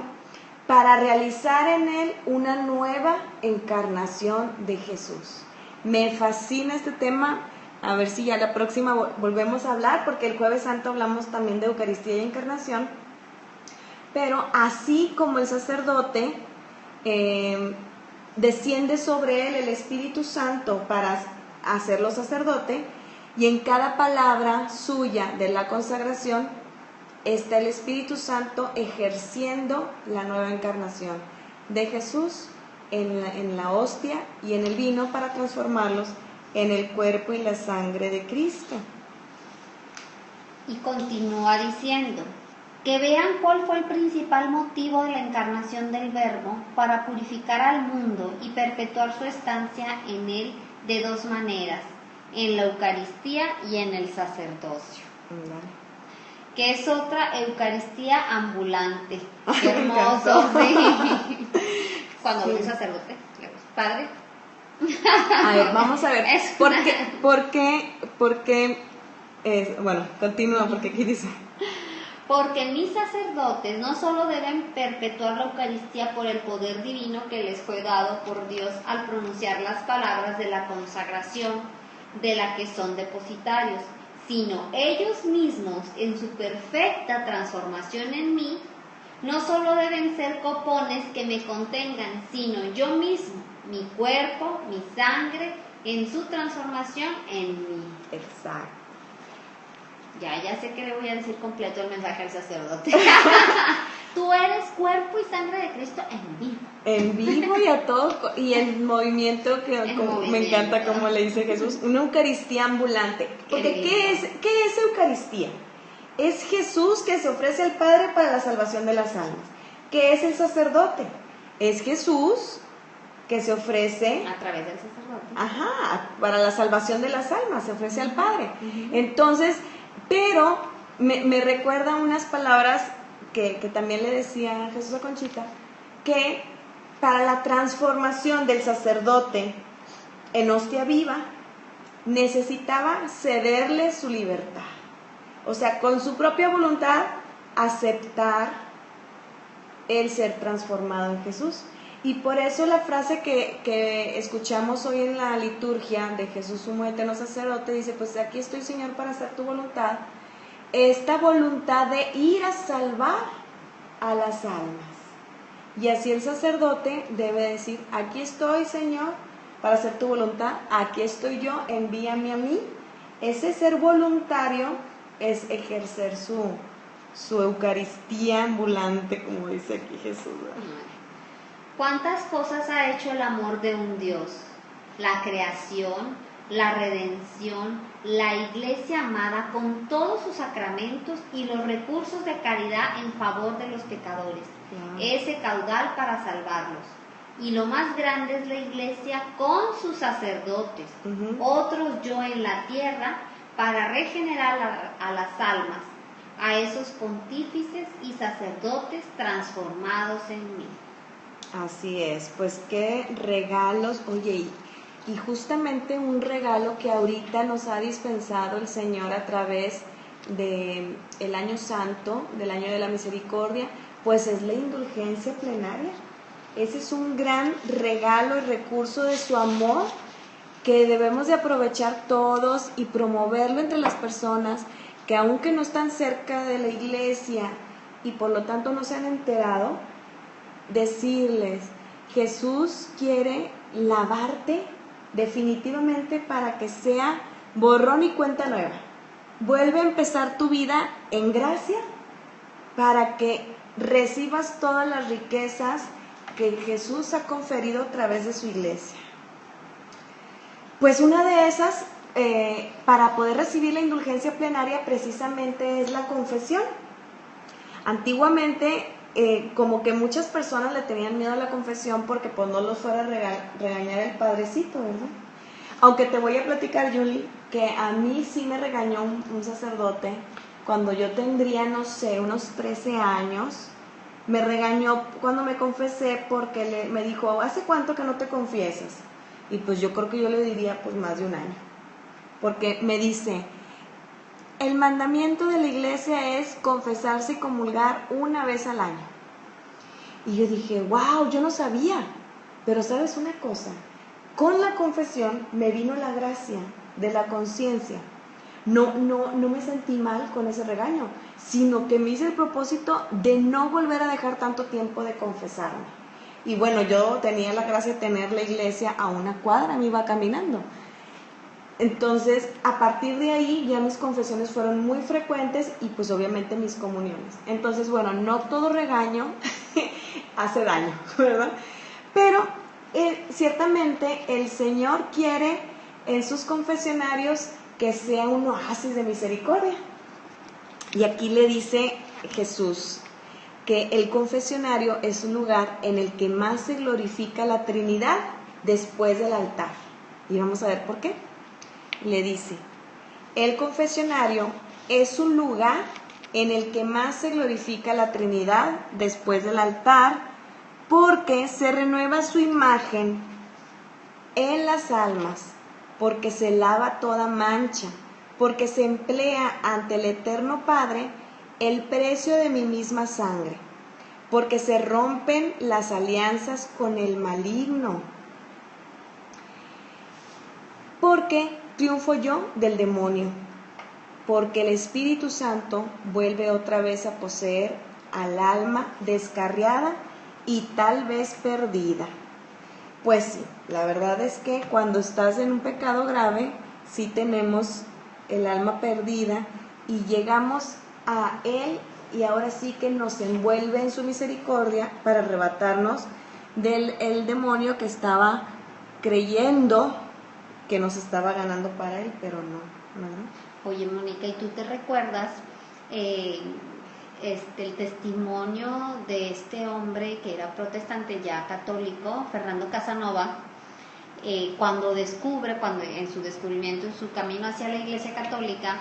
para realizar en él una nueva encarnación de Jesús. Me fascina este tema, a ver si ya la próxima volvemos a hablar, porque el Jueves Santo hablamos también de Eucaristía y Encarnación, pero así como el sacerdote desciende sobre él el Espíritu Santo para hacerlo sacerdote, y en cada palabra suya de la consagración está el Espíritu Santo ejerciendo la nueva encarnación de Jesús en la hostia y en el vino para transformarlos en el cuerpo y la sangre de Cristo. Y continúa diciendo, que vean cuál fue el principal motivo de la encarnación del Verbo para purificar al mundo y perpetuar su estancia en él de dos maneras, en la Eucaristía y en el sacerdocio. Que es otra Eucaristía ambulante. Qué hermoso, sí. Cuando un sacerdote, padre. A ver, vamos a ver. ¿Por qué? Bueno, continúa, porque aquí dice. Porque mis sacerdotes no solo deben perpetuar la Eucaristía por el poder divino que les fue dado por Dios al pronunciar las palabras de la consagración de la que son depositarios, sino ellos mismos en su perfecta transformación en mí, no solo deben ser copones que me contengan, sino yo mismo, mi cuerpo, mi sangre, en su transformación en mí. Exacto. Ya sé que le voy a decir completo el mensaje al sacerdote. Tú eres cuerpo y sangre de Cristo en vivo. En vivo y a todo, y en movimiento, me encanta como le dice Jesús, una Eucaristía ambulante. Porque ¿qué es Eucaristía? Es Jesús que se ofrece al Padre para la salvación de las almas. ¿Qué es el sacerdote? Es Jesús que se ofrece a través del sacerdote. Para la salvación de las almas, se ofrece al Padre. Entonces, pero me recuerda unas palabras que también le decía Jesús a Conchita, que para la transformación del sacerdote en hostia viva, necesitaba cederle su libertad. O sea, con su propia voluntad, aceptar el ser transformado en Jesús. Y por eso la frase que escuchamos hoy en la liturgia de Jesús sumo eterno sacerdote dice, pues aquí estoy, Señor, para hacer tu voluntad. Esta voluntad de ir a salvar a las almas. Y así el sacerdote debe decir, aquí estoy, Señor, para hacer tu voluntad, aquí estoy yo, envíame a mí. Ese ser voluntario es ejercer su Eucaristía ambulante, como dice aquí Jesús. ¿Cuántas cosas ha hecho el amor de un Dios? La creación, la redención, la iglesia amada con todos sus sacramentos y los recursos de caridad en favor de los pecadores. Ese caudal para salvarlos. Y lo más grande es la iglesia con sus sacerdotes, otros yo en la tierra, para regenerar a las almas, a esos pontífices y sacerdotes transformados en mí. Así es, pues qué regalos, oye, y justamente un regalo que ahorita nos ha dispensado el Señor a través del año santo, del año de la misericordia, pues es la indulgencia plenaria. Ese es un gran regalo y recurso de su amor que debemos de aprovechar todos y promoverlo entre las personas que aunque no están cerca de la iglesia y por lo tanto no se han enterado, decirles, Jesús quiere lavarte definitivamente para que sea borrón y cuenta nueva. Vuelve a empezar tu vida en gracia para que recibas todas las riquezas que Jesús ha conferido a través de su iglesia. Pues una de esas, para poder recibir la indulgencia plenaria, precisamente es la confesión. Antiguamente, como que muchas personas le tenían miedo a la confesión porque pues no los fuera a regañar el padrecito, ¿verdad? Aunque te voy a platicar, Julie, que a mí sí me regañó un sacerdote cuando yo tendría, no sé, unos 13 años. Me regañó cuando me confesé porque me dijo, ¿hace cuánto que no te confiesas? Y pues yo creo que yo le diría pues más de un año. Porque me dice, el mandamiento de la iglesia es confesarse y comulgar una vez al año. Y yo dije, wow, yo no sabía. Pero ¿sabes una cosa? Con la confesión me vino la gracia de la conciencia. No me sentí mal con ese regaño, sino que me hice el propósito de no volver a dejar tanto tiempo de confesarme. Y bueno, yo tenía la gracia de tener la iglesia a una cuadra, me iba caminando. Entonces, a partir de ahí ya mis confesiones fueron muy frecuentes y pues obviamente mis comuniones. Entonces, bueno, no todo regaño hace daño, ¿verdad? Pero ciertamente el Señor quiere en sus confesionarios que sea un oasis de misericordia. Y aquí le dice Jesús que el confesionario es un lugar en el que más se glorifica la Trinidad después del altar. Y vamos a ver por qué. Le dice, el confesionario es un lugar en el que más se glorifica la Trinidad después del altar, porque se renueva su imagen en las almas, porque se lava toda mancha, porque se emplea ante el Eterno Padre el precio de mi misma sangre, porque se rompen las alianzas con el maligno, porque triunfo yo del demonio, porque el Espíritu Santo vuelve otra vez a poseer al alma descarriada y tal vez perdida. Pues sí, la verdad es que cuando estás en un pecado grave, sí tenemos el alma perdida y llegamos a Él y ahora sí que nos envuelve en su misericordia para arrebatarnos del demonio que estaba creyendo que nos estaba ganando para Él, pero no. Oye, Mónica, ¿y tú te recuerdas el testimonio de este hombre que era protestante ya católico, Fernando Casanova, cuando en su descubrimiento, en su camino hacia la Iglesia Católica?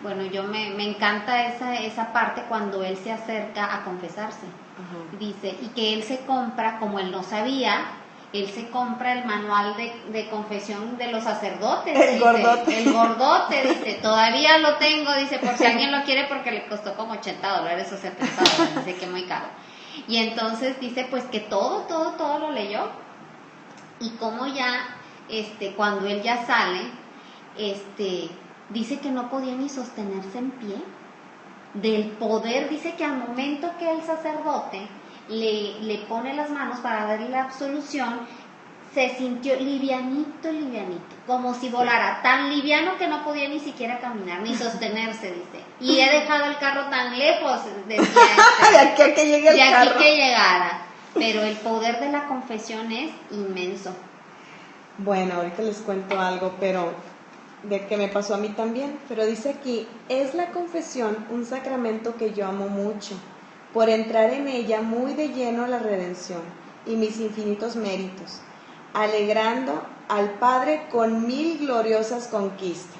Bueno, me encanta esa parte cuando él se acerca a confesarse. Ajá. Dice, y que él se compra, como él no sabía, él se compra el manual de confesión de los sacerdotes. El gordote. El gordote, dice, todavía lo tengo, dice, por si alguien lo quiere, porque le costó como $80 o $70, dice que muy caro. Y entonces dice, pues que todo lo leyó. Y como ya, cuando él ya sale, dice que no podía ni sostenerse en pie. Del poder, dice que al momento que el sacerdote le pone las manos para darle la absolución, se sintió livianito, como si volara, tan liviano que no podía ni siquiera caminar, ni sostenerse, dice. Y he dejado el carro tan lejos, decía de aquí a que llegue el carro. De aquí que llegara. Pero el poder de la confesión es inmenso. Bueno, ahorita les cuento algo, pero de que me pasó a mí también. Pero dice aquí, es la confesión un sacramento que yo amo mucho, por entrar en ella muy de lleno la redención y mis infinitos méritos, alegrando al Padre con 1000 gloriosas conquistas.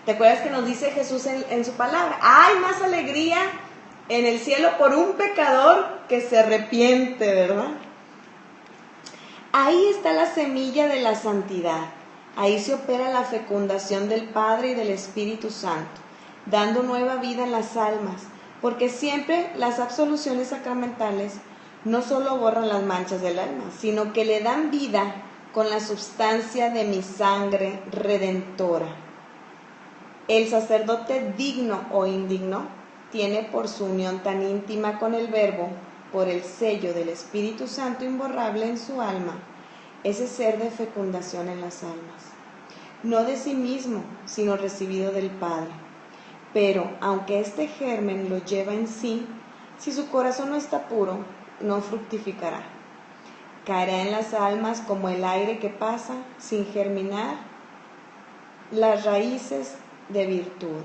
¿Te acuerdas que nos dice Jesús en su palabra? Hay más alegría en el cielo por un pecador que se arrepiente, ¿verdad? Ahí está la semilla de la santidad. Ahí se opera la fecundación del Padre y del Espíritu Santo, dando nueva vida en las almas, porque siempre las absoluciones sacramentales no solo borran las manchas del alma, sino que le dan vida con la sustancia de mi sangre redentora. El sacerdote digno o indigno tiene por su unión tan íntima con el Verbo, por el sello del Espíritu Santo imborrable en su alma, ese ser de fecundación en las almas, no de sí mismo, sino recibido del Padre. Pero, aunque este germen lo lleva en sí, si su corazón no está puro, no fructificará. Caerá en las almas como el aire que pasa, sin germinar las raíces de virtudes.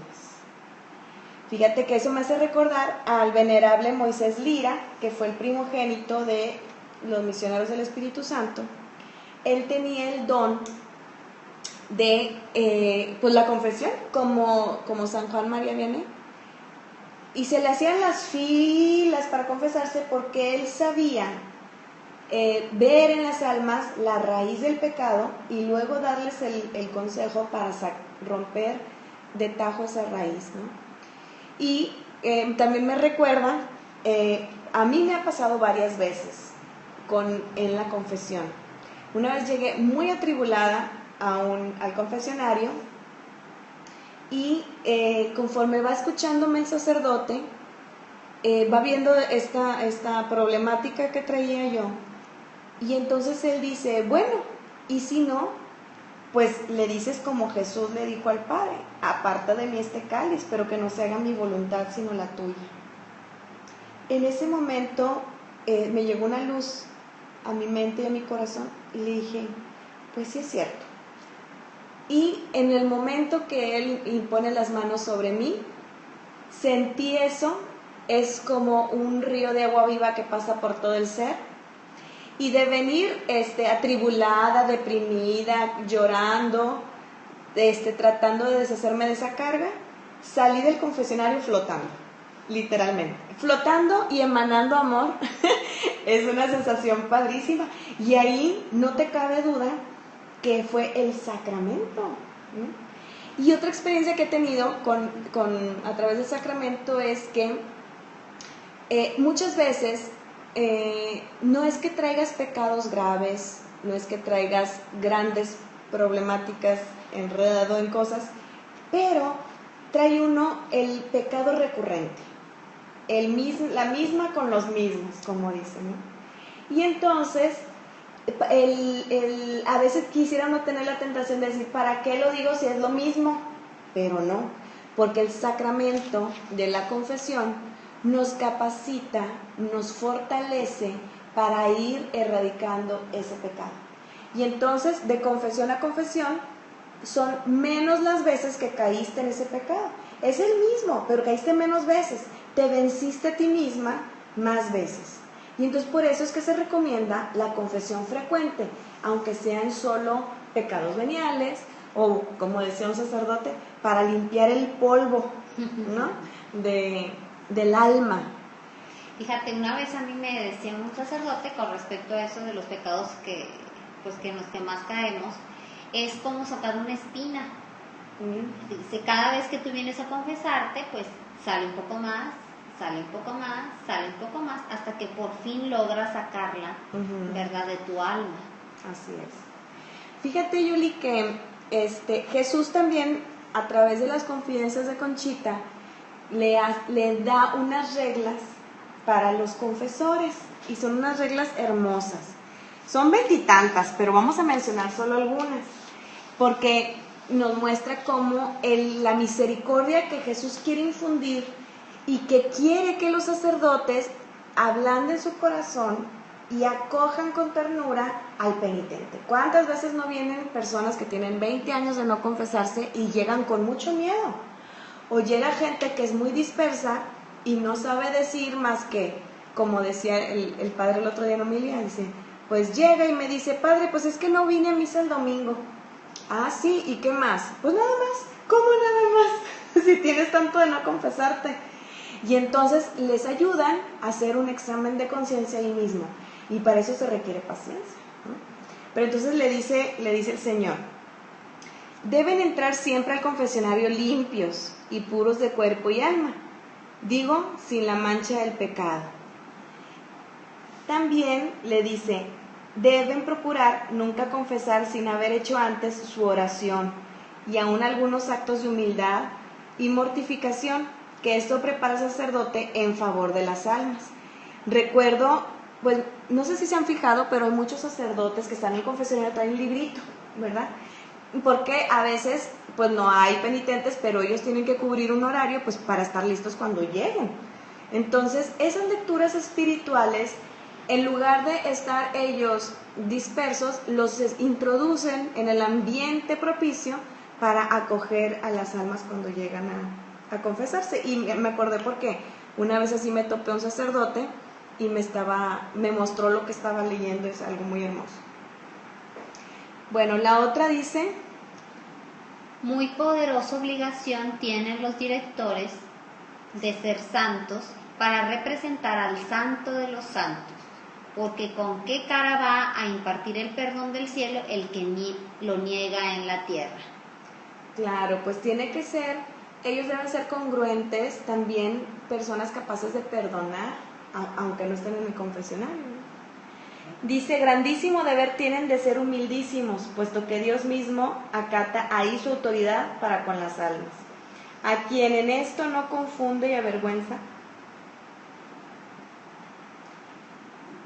Fíjate que eso me hace recordar al venerable Moisés Lira, que fue el primogénito de los misioneros del Espíritu Santo. Él tenía el don de pues la confesión, como San Juan María Vianney, y se le hacían las filas para confesarse porque él sabía ver en las almas la raíz del pecado y luego darles el consejo para romper de tajo esa raíz, ¿no? Y también me recuerda, a mí me ha pasado varias veces en la confesión. Una vez llegué muy atribulada al confesionario y conforme va escuchándome el sacerdote, va viendo esta problemática que traía yo. Y entonces él dice, bueno, y si no, pues le dices como Jesús le dijo al Padre, aparta de mí este cáliz, pero que no se haga mi voluntad sino la tuya. En ese momento me llegó una luz a mi mente y a mi corazón y le dije, pues sí es cierto. Y en el momento que él impone las manos sobre mí, sentí eso, es como un río de agua viva que pasa por todo el ser. Y de venir atribulada, deprimida, llorando, tratando de deshacerme de esa carga, salí del confesionario flotando, literalmente. Flotando y emanando amor, es una sensación padrísima. Y ahí no te cabe duda que fue el sacramento, ¿no? Y otra experiencia que he tenido a través del sacramento es que muchas veces no es que traigas pecados graves, no es que traigas grandes problemáticas enredado en cosas, pero trae uno el pecado recurrente, la misma con los mismos, como dicen, ¿no? Y entonces a veces quisiera no tener la tentación de decir, ¿para qué lo digo si es lo mismo? Pero no, porque el sacramento de la confesión nos capacita, nos fortalece para ir erradicando ese pecado. Y entonces, de confesión a confesión, son menos las veces que caíste en ese pecado. Es el mismo, pero caíste menos veces. Te venciste a ti misma más veces. Y entonces por eso es que se recomienda la confesión frecuente, aunque sean solo pecados veniales, o como decía un sacerdote, para limpiar el polvo, ¿no? del alma. Fíjate, una vez a mí me decía un sacerdote con respecto a eso de los pecados que en los que más caemos, es como sacar una espina. Dice, cada vez que tú vienes a confesarte, pues sale un poco más, sale un poco más, sale un poco más, hasta que por fin logras sacarla, ¿verdad?, de tu alma. Así es. Fíjate, Yuli, que Jesús también, a través de las confidencias de Conchita, le da unas reglas para los confesores, y son unas reglas hermosas. Son 20 y tantas, pero vamos a mencionar solo algunas, porque nos muestra cómo la misericordia que Jesús quiere infundir y que quiere que los sacerdotes ablanden su corazón y acojan con ternura al penitente. ¿Cuántas veces no vienen personas que tienen 20 años de no confesarse y llegan con mucho miedo? O llega gente que es muy dispersa y no sabe decir más que, como decía el padre el otro día en homilia, dice, pues llega y me dice, padre, pues es que no vine a misa el domingo. Ah, sí, ¿y qué más? Pues nada más. ¿Cómo nada más? Si tienes tanto de no confesarte. Y entonces les ayudan a hacer un examen de conciencia ahí mismo. Y para eso se requiere paciencia, ¿no? Pero entonces le dice el Señor, deben entrar siempre al confesionario limpios y puros de cuerpo y alma, digo, sin la mancha del pecado. También le dice, deben procurar nunca confesar sin haber hecho antes su oración y aún algunos actos de humildad y mortificación, que esto prepara al sacerdote en favor de las almas. Recuerdo, pues no sé si se han fijado, pero hay muchos sacerdotes que están en el confesionario, traen un librito, ¿verdad? Porque a veces pues no hay penitentes, pero ellos tienen que cubrir un horario pues para estar listos cuando lleguen. Entonces esas lecturas espirituales, en lugar de estar ellos dispersos, los introducen en el ambiente propicio para acoger a las almas cuando llegan a confesarse. Y me acordé porque una vez así me topé a un sacerdote y me mostró lo que estaba leyendo, es algo muy hermoso. Bueno, la otra dice, muy poderosa obligación tienen los directores de ser santos para representar al santo de los santos, porque con qué cara va a impartir el perdón del cielo el que lo niega en la tierra. Claro, pues tiene que ser, ellos deben ser congruentes, también personas capaces de perdonar, aunque no estén en el confesionario, ¿no? Dice, grandísimo deber tienen de ser humildísimos, puesto que Dios mismo acata ahí su autoridad para con las almas. A quien en esto no confunde y avergüenza.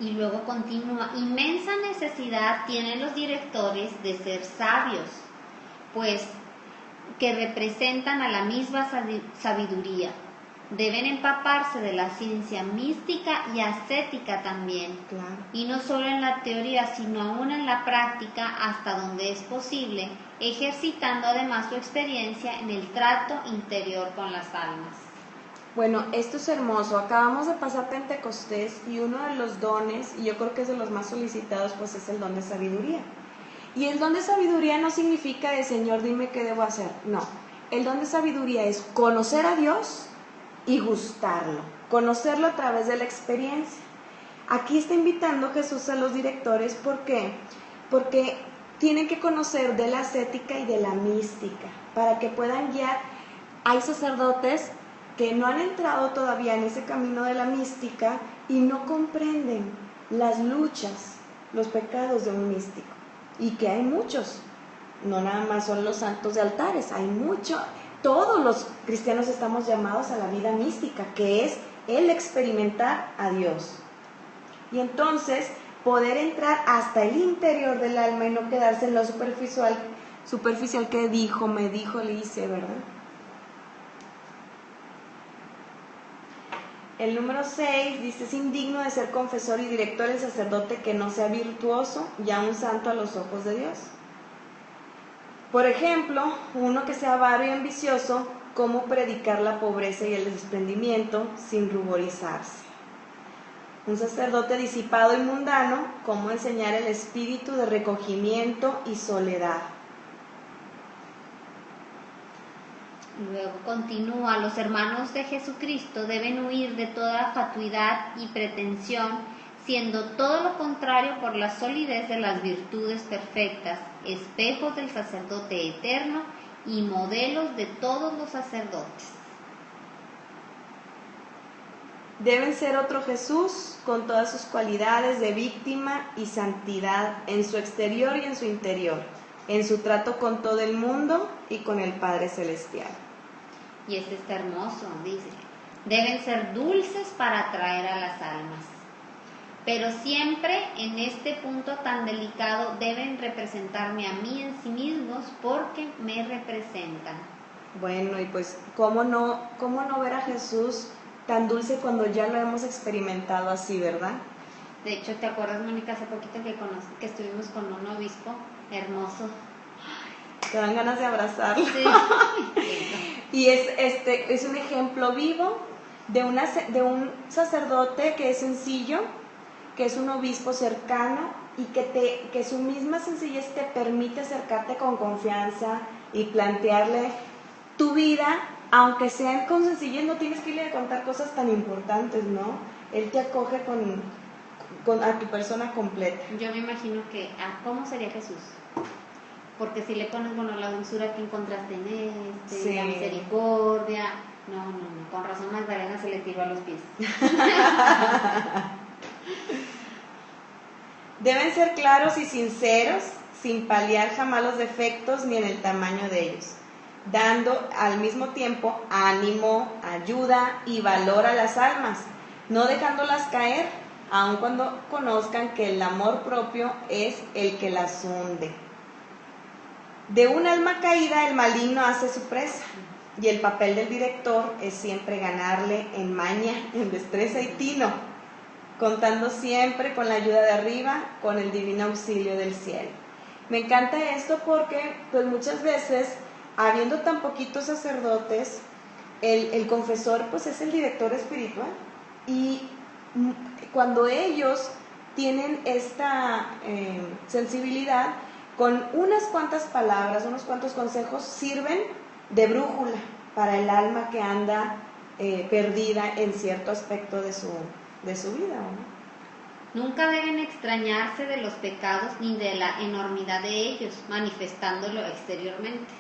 Y luego continúa, inmensa necesidad tienen los directores de ser sabios, pues que representan a la misma sabiduría. Deben empaparse de la ciencia mística y ascética también, Claro. y no solo en la teoría, sino aún en la práctica hasta donde es posible, ejercitando además su experiencia en el trato interior con las almas. Bueno, esto es hermoso. Acabamos de pasar Pentecostés y uno de los dones, y yo creo que es de los más solicitados, pues es el don de sabiduría. Y el don de sabiduría no significa de Señor, dime qué debo hacer. No, el don de sabiduría es conocer a Dios y gustarlo, conocerlo a través de la experiencia. Aquí está invitando Jesús a los directores, ¿por qué? Porque tienen que conocer de la ascética y de la mística, para que puedan guiar. Hay sacerdotes que no han entrado todavía en ese camino de la mística y no comprenden las luchas, los pecados de un místico, y que hay muchos, no nada más son los santos de altares, hay mucho. Todos los cristianos estamos llamados a la vida mística, que es el experimentar a Dios. Y entonces poder entrar hasta el interior del alma y no quedarse en lo superficial que dijo, me dijo, le hice, ¿verdad? El número 6 dice, es indigno de ser confesor y director el sacerdote que no sea virtuoso y aún santo a los ojos de Dios. Por ejemplo, uno que sea avaro y ambicioso, cómo predicar la pobreza y el desprendimiento sin ruborizarse. Un sacerdote disipado y mundano, cómo enseñar el espíritu de recogimiento y soledad. Luego continúa, los hermanos de Jesucristo deben huir de toda fatuidad y pretensión, siendo todo lo contrario por la solidez de las virtudes perfectas, espejos del sacerdote eterno y modelos de todos los sacerdotes. Deben ser otro Jesús con todas sus cualidades de víctima y santidad en su exterior y en su interior, en su trato con todo el mundo y con el Padre Celestial. Y este está hermoso, dice, deben ser dulces para atraer a las almas. Pero siempre en este punto tan delicado deben representarme a mí en sí mismos porque me representan. Bueno, y pues, ¿cómo no ver a Jesús tan dulce cuando ya lo hemos experimentado así, verdad? De hecho, ¿te acuerdas, Mónica, hace poquito que estuvimos con un obispo hermoso? Te dan ganas de abrazarlo. Sí. Y es un ejemplo vivo de un sacerdote que es sencillo, que es un obispo cercano y que su misma sencillez te permite acercarte con confianza y plantearle tu vida, aunque sean con sencillez, no tienes que irle a contar cosas tan importantes, ¿no? Él te acoge a tu persona completa. Yo me imagino que, ¿cómo sería Jesús? Porque si le pones, la dulzura que encontraste en sí. La misericordia, no, con razón Magdalena se le tiró a los pies. Deben ser claros y sinceros, sin paliar jamás los defectos ni en el tamaño de ellos, dando al mismo tiempo ánimo, ayuda y valor a las almas, no dejándolas caer, aun cuando conozcan que el amor propio es el que las hunde. De un alma caída el maligno hace su presa, y el papel del director es siempre ganarle en maña, en destreza y tino, contando siempre con la ayuda de arriba, con el divino auxilio del cielo. Me encanta esto porque pues muchas veces, habiendo tan poquitos sacerdotes, el confesor pues es el director espiritual, y cuando ellos tienen esta sensibilidad, con unas cuantas palabras, unos cuantos consejos, sirven de brújula para el alma que anda perdida en cierto aspecto de su vida, ¿no? Nunca deben extrañarse de los pecados ni de la enormidad de ellos, manifestándolo exteriormente.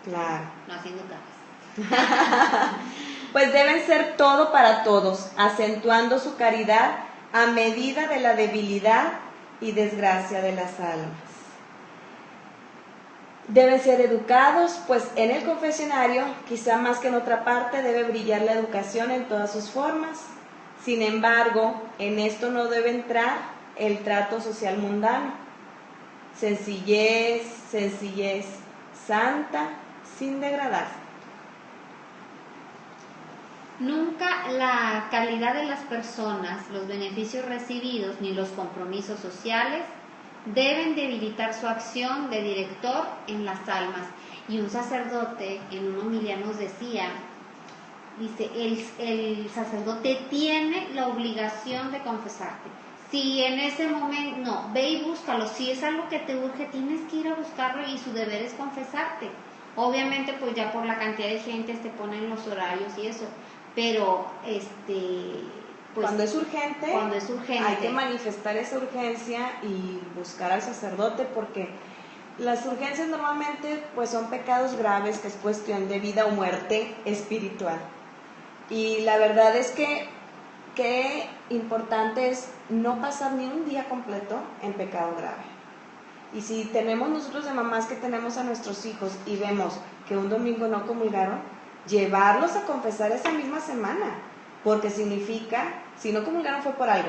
Claro. No haciendo caras. Pues deben ser todo para todos, acentuando su caridad a medida de la debilidad y desgracia de las almas. Deben ser educados, pues en el confesionario, quizá más que en otra parte, debe brillar la educación en todas sus formas. Sin embargo, en esto no debe entrar el trato social mundano. Sencillez santa, sin degradarse. Nunca la calidad de las personas, los beneficios recibidos ni los compromisos sociales deben debilitar su acción de director en las almas. Y un sacerdote en una homilia nos decía, dice, el sacerdote tiene la obligación de confesarte. Si en ese momento, no, ve y búscalo. Si es algo que te urge, tienes que ir a buscarlo y su deber es confesarte. Obviamente, pues ya por la cantidad de gente te ponen los horarios y eso. Pero, pues, cuando es urgente, hay que manifestar esa urgencia y buscar al sacerdote, porque las urgencias normalmente pues son pecados graves, que es cuestión de vida o muerte espiritual. Y la verdad es que qué importante es no pasar ni un día completo en pecado grave. Y si tenemos nosotros de mamás que tenemos a nuestros hijos y vemos que un domingo no comulgaron, llevarlos a confesar esa misma semana, porque significa, si no comulgaron fue por algo,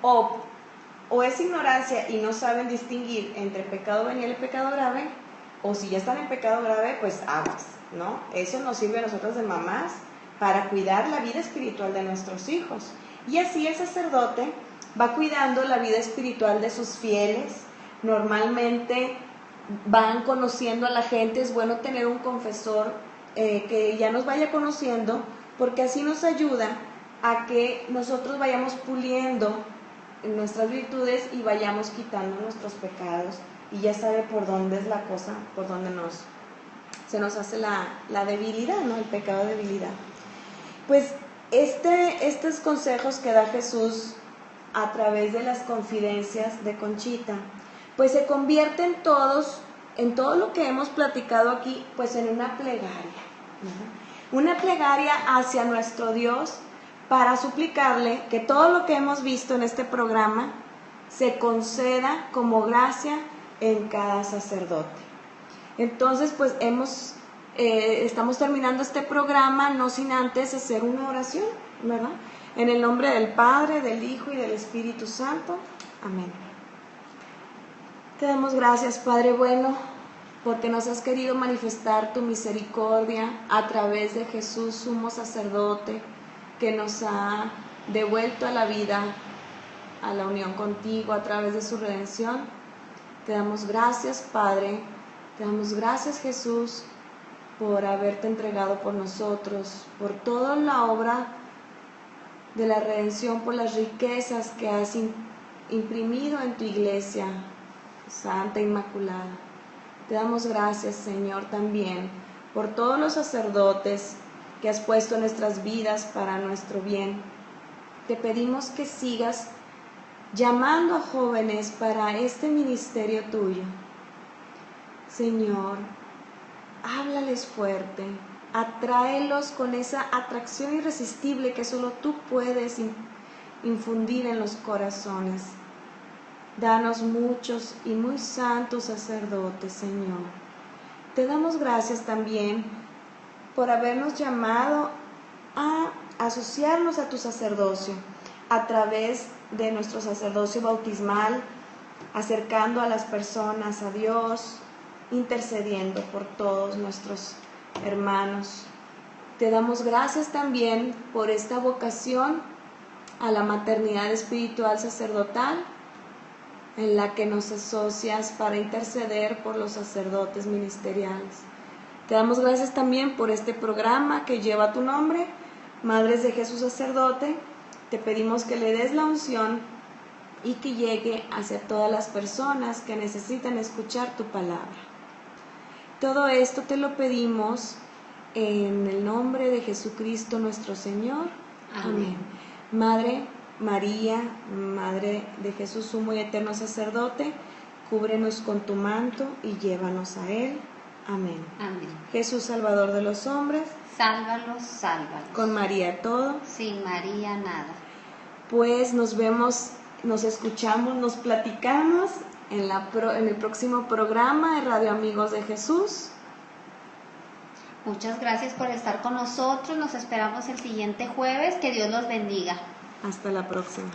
o es ignorancia y no saben distinguir entre pecado venial y pecado grave, o si ya están en pecado grave, pues aguas, ¿no? Eso nos sirve a nosotros de mamás para cuidar la vida espiritual de nuestros hijos. Y así el sacerdote va cuidando la vida espiritual de sus fieles. Normalmente van conociendo a la gente, es bueno tener un confesor que ya nos vaya conociendo, porque así nos ayuda a que nosotros vayamos puliendo nuestras virtudes y vayamos quitando nuestros pecados, y ya sabe por dónde es la cosa, por dónde se nos hace la debilidad, ¿no? El pecado de debilidad. Pues estos consejos que da Jesús a través de las confidencias de Conchita, pues se convierten todos en todo lo que hemos platicado aquí, pues en una plegaria, ¿no? Una plegaria hacia nuestro Dios para suplicarle que todo lo que hemos visto en este programa se conceda como gracia en cada sacerdote. Entonces, pues estamos terminando este programa, no sin antes hacer una oración, ¿verdad? En el nombre del Padre, del Hijo y del Espíritu Santo. Amén. Te damos gracias, Padre bueno, porque nos has querido manifestar tu misericordia a través de Jesús, sumo sacerdote, que nos ha devuelto a la vida, a la unión contigo a través de su redención. Te damos gracias, Padre, te damos gracias, Jesús, por haberte entregado por nosotros, por toda la obra de la redención, por las riquezas que has imprimido en tu iglesia Santa Inmaculada. Te damos gracias, Señor, también por todos los sacerdotes que has puesto en nuestras vidas para nuestro bien. Te pedimos que sigas llamando a jóvenes para este ministerio tuyo. Señor, háblales fuerte, atráelos con esa atracción irresistible que solo tú puedes infundir en los corazones. Danos muchos y muy santos sacerdotes, Señor. Te damos gracias también por habernos llamado a asociarnos a tu sacerdocio a través de nuestro sacerdocio bautismal, acercando a las personas a Dios, intercediendo por todos nuestros hermanos. Te damos gracias también por esta vocación a la maternidad espiritual sacerdotal, en la que nos asocias para interceder por los sacerdotes ministeriales. Te damos gracias también por este programa que lleva tu nombre, Madres de Jesús Sacerdote. Te pedimos que le des la unción y que llegue hacia todas las personas que necesitan escuchar tu palabra. Todo esto te lo pedimos en el nombre de Jesucristo nuestro Señor. Amén. Madre, María, Madre de Jesús, sumo y eterno sacerdote, cúbrenos con tu manto y llévanos a Él. Amén. Amén. Jesús, Salvador de los hombres, Sálvalos, sálvalos. con María todo. Sin María nada. Pues nos vemos, nos escuchamos, nos platicamos en el próximo programa de Radio Amigos de Jesús. Muchas gracias por estar con nosotros. Nos esperamos el siguiente jueves. Que Dios los bendiga. Hasta la próxima.